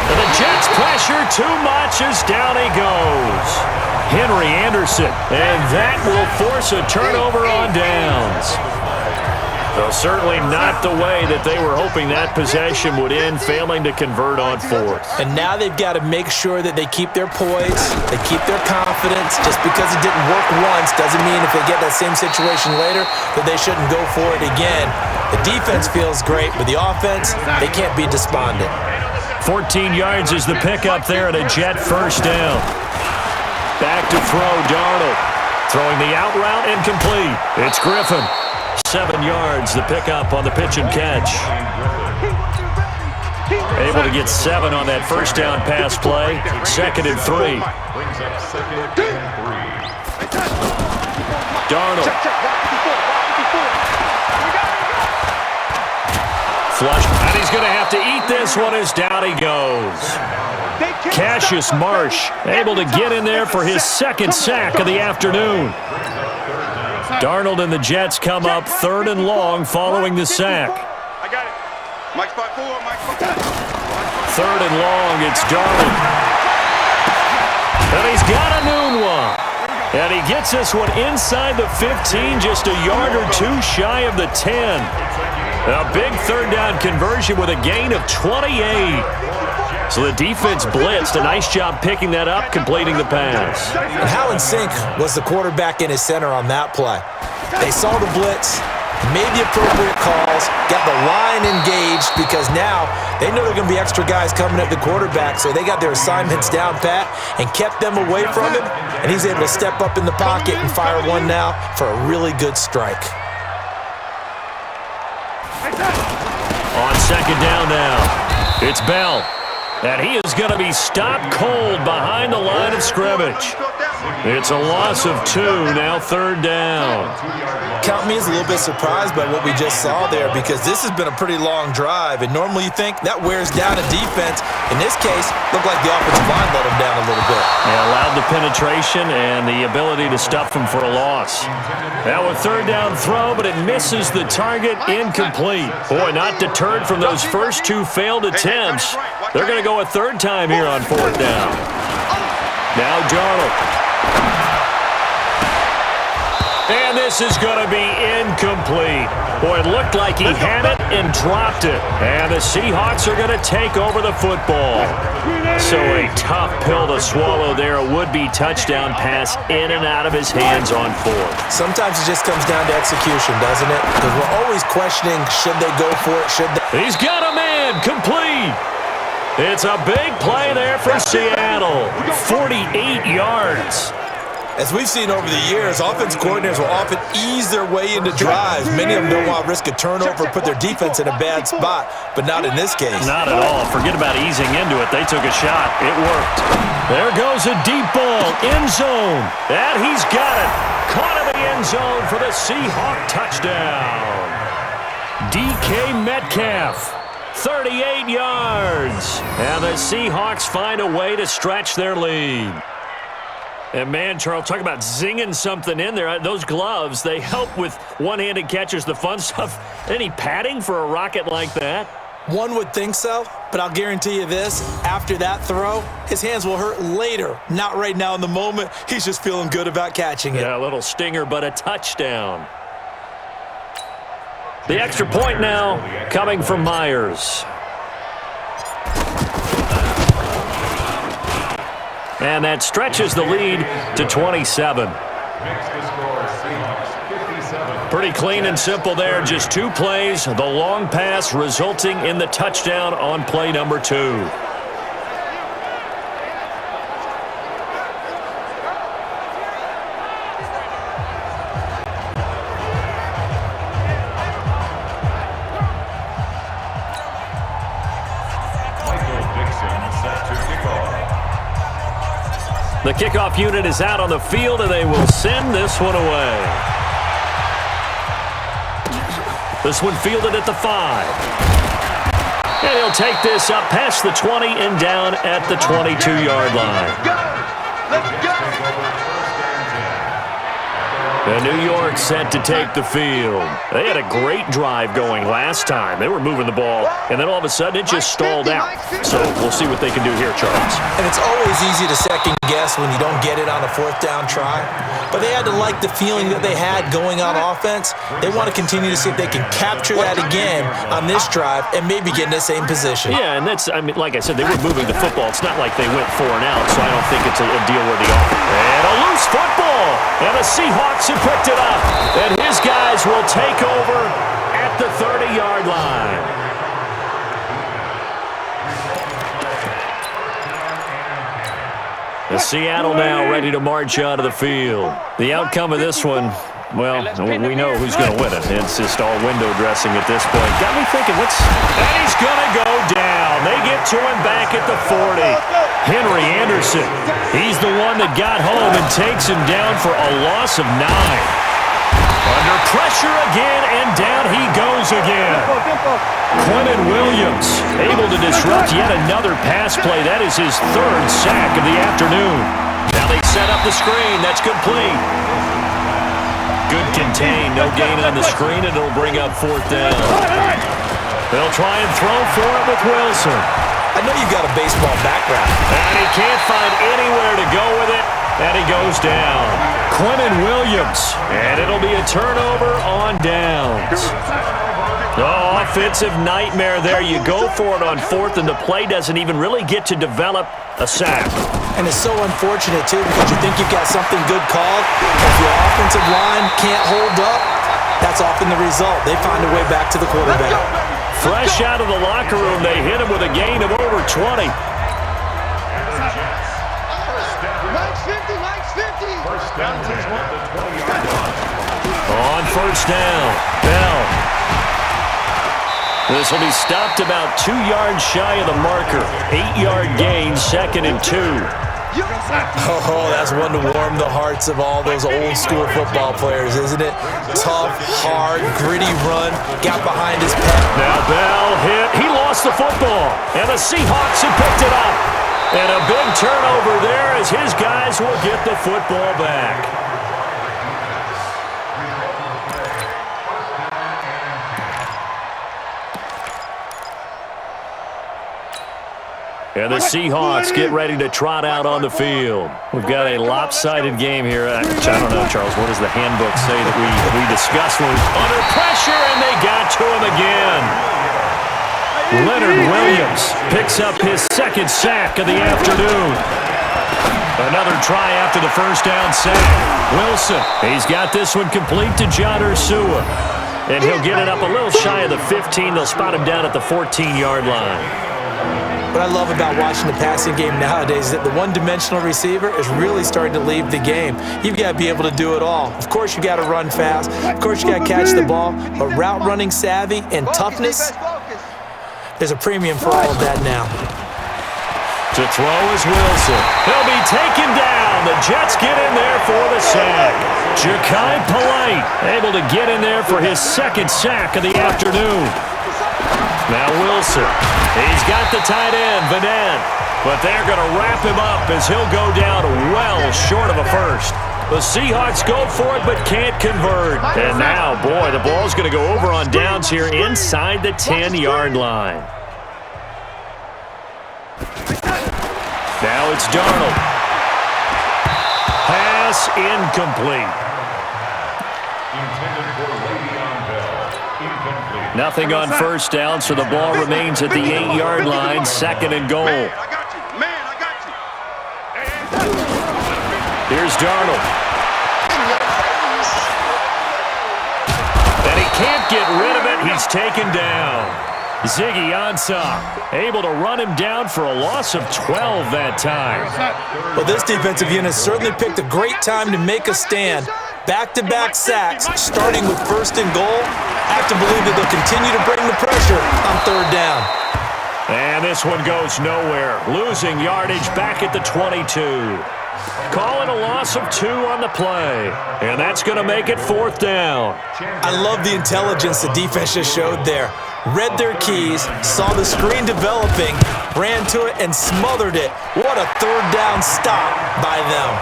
And the Jets pressure too much as down he goes. Henry Anderson, and that will force a turnover on downs. Well, certainly not the way that they were hoping that possession would end, failing to convert on 4th. And now they've got to make sure that they keep their poise, they keep their confidence. Just because it didn't work once doesn't mean if they get that same situation later that they shouldn't go for it again. The defense feels great, but the offense, they can't be despondent. 14 yards is the pickup there at a Jet 1st down. Back to throw, Darnold. Throwing the out route incomplete. It's Griffin. 7 yards, the pickup on the pitch and catch. Able to get 7 on that 1st down pass play. 2nd and 3. Darnold. Flush, and he's going to have to eat this one as down he goes. Cassius Marsh able to get in there for his 2nd sack of the afternoon. Darnold and the Jets come up 3rd and long following the sack. I got it. Mike spot 4. Mike spot 4. 3rd and long, it's Darnold. And he's got a noon one. And he gets this one inside the 15, just a yard or 2 shy of the 10. A big third down conversion with a gain of 28. So the defense blitzed. A nice job picking that up, completing the pass. And how in sync was the quarterback and his center on that play? They saw the blitz, made the appropriate calls, got the line engaged because now they know there are going to be extra guys coming at the quarterback, so they got their assignments down pat and kept them away from him, and he's able to step up in the pocket and fire one now for a really good strike. On second down now, it's Bell. And he is going to be stopped cold behind the line of scrimmage. It's a loss of 2, now third down. Count me as a little bit surprised by what we just saw there because this has been a pretty long drive, and normally you think that wears down a defense. In this case, looked like the offensive line let him down a little bit. They allowed the penetration and the ability to stuff him for a loss. Now a third down throw, but it misses the target, incomplete. Boy, not deterred from those first 2 failed attempts. They're going to go a third time here on fourth down. Now Darnold. And this is going to be incomplete. Boy, it looked like he had it and dropped it. And the Seahawks are going to take over the football. So a tough pill to swallow there. A would-be touchdown pass in and out of his hands on fourth. Sometimes it just comes down to execution, doesn't it? Because we're always questioning, should they go for it? Should they? He's got a man. Complete. It's a big play there for Seattle. 48 yards. As we've seen over the years, offense coordinators will often ease their way into drives. Many of them don't want to risk a turnover, put their defense in a bad spot, but not in this case. Not at all. Forget about easing into it. They took a shot. It worked. There goes a deep ball. End zone. And he's got it. Caught in the end zone for the Seahawk touchdown. DK Metcalf. 38 yards. And the Seahawks find a way to stretch their lead. And man, Charles, talk about zinging something in there. Those gloves, they help with one-handed catches, the fun stuff. Any padding for a rocket like that? One would think so, but I'll guarantee you this. After that throw, his hands will hurt later. Not right now in the moment. He's just feeling good about catching it. Yeah, a little stinger, but a touchdown. The extra point now coming from Myers. And that stretches the lead to 27. Pretty clean and simple there. Just 2 plays. The long pass resulting in the touchdown on play number 2. The kickoff unit is out on the field, and they will send this one away. This one fielded at the 5. And he'll take this up past the 20 and down at the 22-yard line. Let's go! And New York set to take the field. They had a great drive going last time. They were moving the ball, and then all of a sudden it just stalled out. So we'll see what they can do here, Charles. And it's always easy to second guess when you don't get it on a fourth down try. But they had to like the feeling that they had going on offense. They want to continue to see if they can capture that again on this drive and maybe get in the same position. Yeah, and that's, I mean, like I said, they were moving the football. It's not like they went 4 and out, so I don't think it's a deal-worthy offer. And a loose football. And the Seahawks have picked it up. And his guys will take over at the 30-yard line. The Seattle now ready to march out of the field. The outcome of this one, well, we know who's going to win it. It's just all window dressing at this point. Got me thinking, and he's going to go down. They get to him back at the 40. Henry Anderson, he's the one that got home and takes him down for a loss of 9. Under pressure again, and down he goes again. Quentin Williams able to disrupt yet another pass play. That is his 3rd sack of the afternoon. Now they set up the screen. That's complete. Good contain. No gain on the screen, and it'll bring up 4th down. They'll try and throw for it with Wilson. I know you've got a baseball background. And he can't find anywhere to go with it, and he goes down. Quentin Williams, and it'll be a turnover on downs. Oh, offensive nightmare there. You go for it on fourth, and the play doesn't even really get to develop a sack. And it's so unfortunate, too, because you think you've got something good called. If your offensive line can't hold up, that's often the result. They find a way back to the quarterback. Fresh out of the locker room, they hit him with a gain of over 20. On first down, Bell. This will be stopped about 2 yards shy of the marker. 8-yard gain, 2nd and 2. Oh, that's one to warm the hearts of all those old-school football players, isn't it? Tough, hard, gritty run, got behind his pet. Now Bell hit. He lost the football, and the Seahawks have picked it up. And a big turnover there as his guys will get the football back. And the Seahawks get ready to trot out on the field. We've got a lopsided game here. I don't know, Charles, what does the handbook say that we discussed? Under pressure, and they got to him again. Leonard Williams picks up his 2nd sack of the afternoon. Another try after the first down sack. Wilson, he's got this one complete to John Ursua. And he'll get it up a little shy of the 15. They'll spot him down at the 14-yard line. What I love about watching the passing game nowadays is that the one-dimensional receiver is really starting to leave the game. You've got to be able to do it all. Of course, you got to run fast. Of course, you got to catch the ball. But route running savvy and toughness, there's a premium for all of that now. To throw is Wilson. He'll be taken down. The Jets get in there for the sack. Ja'Kai Polite able to get in there for his 2nd sack of the afternoon. Now Wilson, he's got the tight end, Vanette, but they're going to wrap him up as he'll go down well short of a first. The Seahawks go for it but can't convert. And now, boy, the ball's going to go over on downs here inside the 10-yard line. Now it's Darnold. Pass incomplete. Nothing on first down, so the ball remains at the 8-yard line, 2nd and goal. Here's Darnold. And he can't get rid of it. He's taken down. Ziggy Ansah able to run him down for a loss of 12 that time. Well, this defensive unit certainly picked a great time to make a stand. Back-to-back sacks, starting with 1st and goal. I have to believe that they'll continue to bring the pressure on 3rd down. And this one goes nowhere. Losing yardage back at the 22. Calling a loss of 2 on the play. And that's going to make it 4th down. I love the intelligence the defense just showed there. Read their keys, saw the screen developing, ran to it, and smothered it. What a 3rd down stop by them.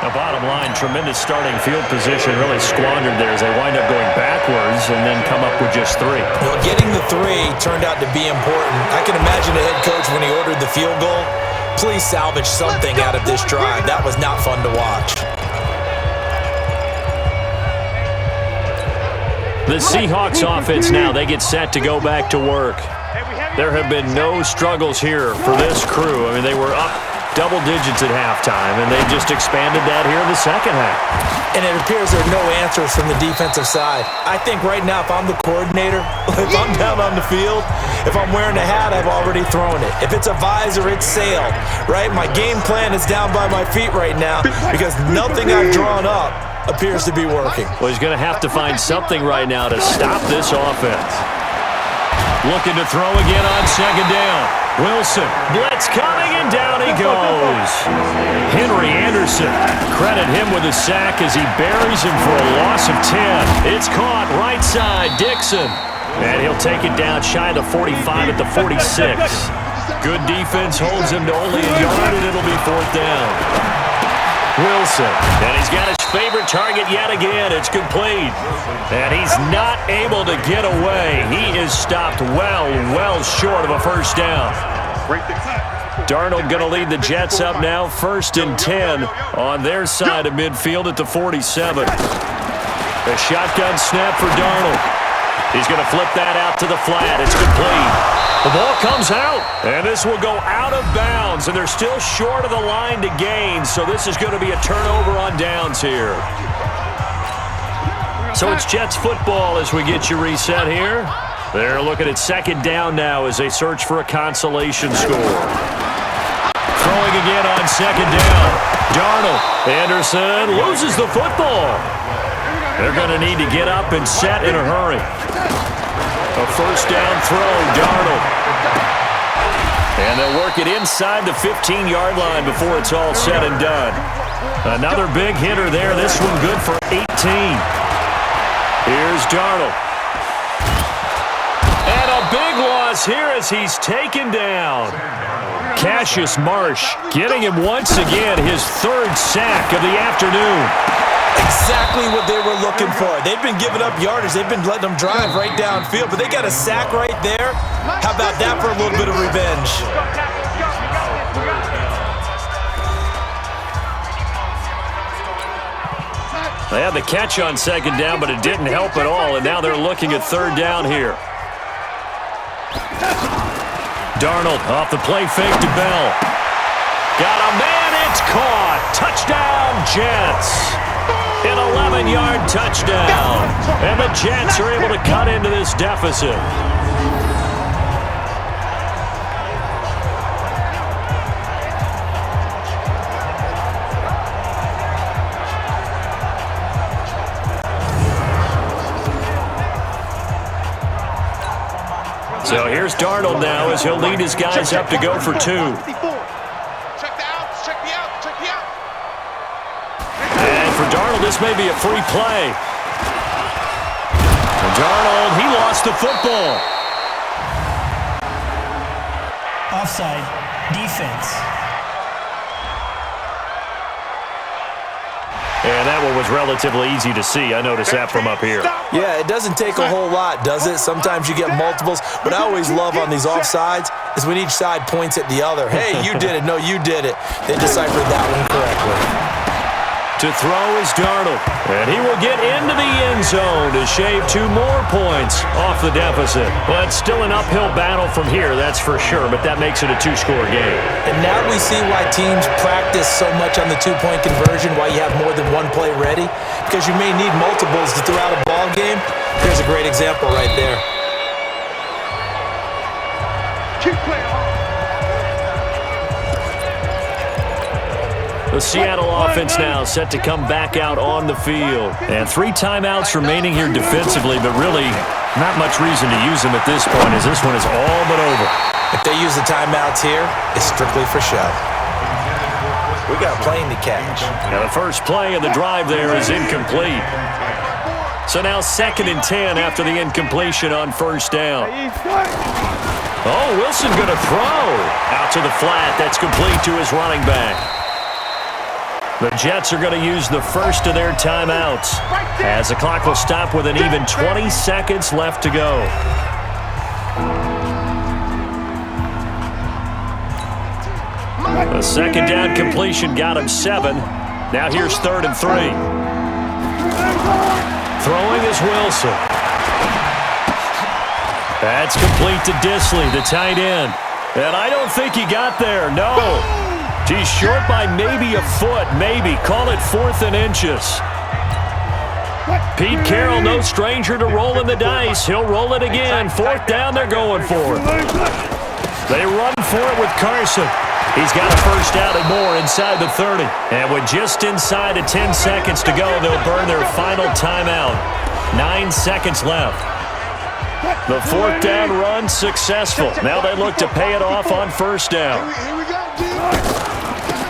The bottom line, tremendous starting field position, really squandered there as they wind up going backwards and then come up with just 3. Well, getting the 3 turned out to be important. I can imagine the head coach when he ordered the field goal. Please salvage something out of this drive. That was not fun to watch. The Seahawks offense now, they get set to go back to work. There have been no struggles here for this crew. I mean, they were up double digits at halftime, and they just expanded that here in the 2nd half. And it appears there are no answers from the defensive side. I think right now, if I'm the coordinator, if I'm down on the field, if I'm wearing a hat, I've already thrown it. If it's a visor, it's sailed, right? My game plan is down by my feet right now because nothing I've drawn up appears to be working. Well, he's going to have to find something right now to stop this offense. Looking to throw again on 2nd down. Wilson, blitz coming, and down he goes. Henry Anderson, credit him with a sack as he buries him for a loss of 10. It's caught right side, Dixon. And he'll take it down shy of the 45 at the 46. Good defense holds him to only a yard, and it'll be 4th down. Wilson, and he's got his favorite target yet again. It's complete. And he's not able to get away. He is stopped well short of a first down. Darnold going to lead the Jets up now, 1st and 10 on their side of midfield at the 47. A shotgun snap for Darnold. He's going to flip that out to the flat. It's complete. The ball comes out, and this will go out of bounds, and they're still short of the line to gain, so this is going to be a turnover on downs here. So it's Jets football as we get you reset here. They're looking at second down now as they search for a consolation score. Throwing again on second down. Darnold. Anderson loses the football. They're going to need to get up and set in a hurry. A first down throw, Darnold. And they'll work it inside the 15-yard line before it's all said and done. Another big hitter there. This one good for 18. Here's Darnold. And a big loss here as he's taken down. Cassius Marsh getting him once again his third sack of the afternoon. Exactly what they were looking for. They've been giving up yardage. They've been letting them drive right downfield, but they got a sack right there. How about that for a little bit of revenge? They had the catch on second down, but it didn't help at all, and now they're looking at third down here. Darnold off the play fake to Bell. Got a man, it's caught. Touchdown, Jets. An 11-yard touchdown. And the Jets are able to cut into this deficit. So here's Darnold now as he'll lead his guys up to go for two. And for Darnold, this may be a free play. And Darnold, he lost the football. Offside. Defense. And that one was relatively easy to see. I noticed that from up here. Yeah, it doesn't take a whole lot, does it? Sometimes you get multiples. What I always love on these offsides is when each side points at the other. Hey, you did it. No, you did it. They deciphered that one correctly. To throw is Darnold. And he will get into the end zone to shave 2 more points off the deficit. But still an uphill battle from here, that's for sure. But that makes it a 2-score game. And now we see why teams practice so much on the 2-point conversion, why you have more than one play ready. Because you may need multiples to throw out a ball game. Here's a great example right there. Keep playing. The Seattle offense now set to come back out on the field. And 3 timeouts remaining here defensively, but really not much reason to use them at this point as this one is all but over. If they use the timeouts here, it's strictly for show. We got a plane to catch. Now the first play of the drive there is incomplete. So now 2nd and 10 after the incompletion on first down. Oh, Wilson going to throw. Out to the flat. That's complete to his running back. The Jets are going to use the first of their timeouts as the clock will stop with an even 20 seconds left to go. The second down completion got him 7. Now here's 3rd and 3. Throwing is Wilson. That's complete to Disley, the tight end. And I don't think he got there, no. He's short by maybe a foot, maybe. Call it 4th and inches. Pete Carroll, no stranger to rolling the dice. He'll roll it again. 4th down, they're going for it. They run for it with Carson. He's got a first out and more inside the 30. And with just inside of 10 seconds to go, they'll burn their final timeout. 9 seconds left. The 4th down run successful. Now they look to pay it off on first down.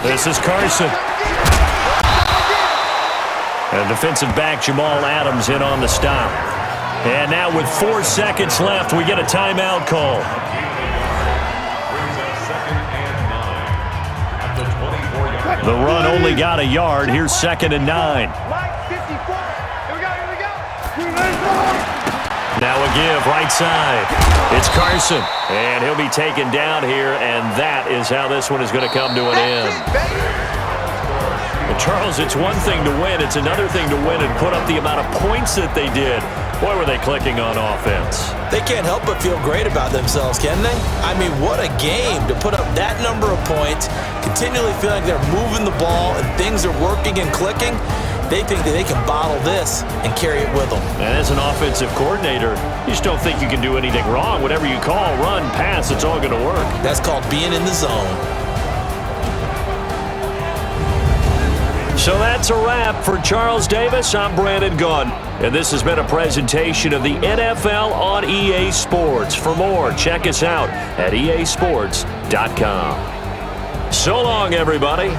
This is Carson. And defensive back Jamal Adams in on the stop. And now with 4 seconds left, we get a timeout call. The run only got a yard. Here's 2nd and 9. Now a give, right side. It's Carson, and he'll be taken down here, and that is how this one is going to come to an end. The Charles, it's one thing to win. It's another thing to win and put up the amount of points that they did. Boy, were they clicking on offense. They can't help but feel great about themselves, can they? I mean, what a game to put up that number of points, continually feeling like they're moving the ball and things are working and clicking. They think that they can bottle this and carry it with them. And as an offensive coordinator, you just don't think you can do anything wrong. Whatever you call, run, pass, it's all going to work. That's called being in the zone. So that's a wrap for Charles Davis. I'm Brandon Gunn, and this has been a presentation of the NFL on EA Sports. For more, check us out at easports.com. So long, everybody.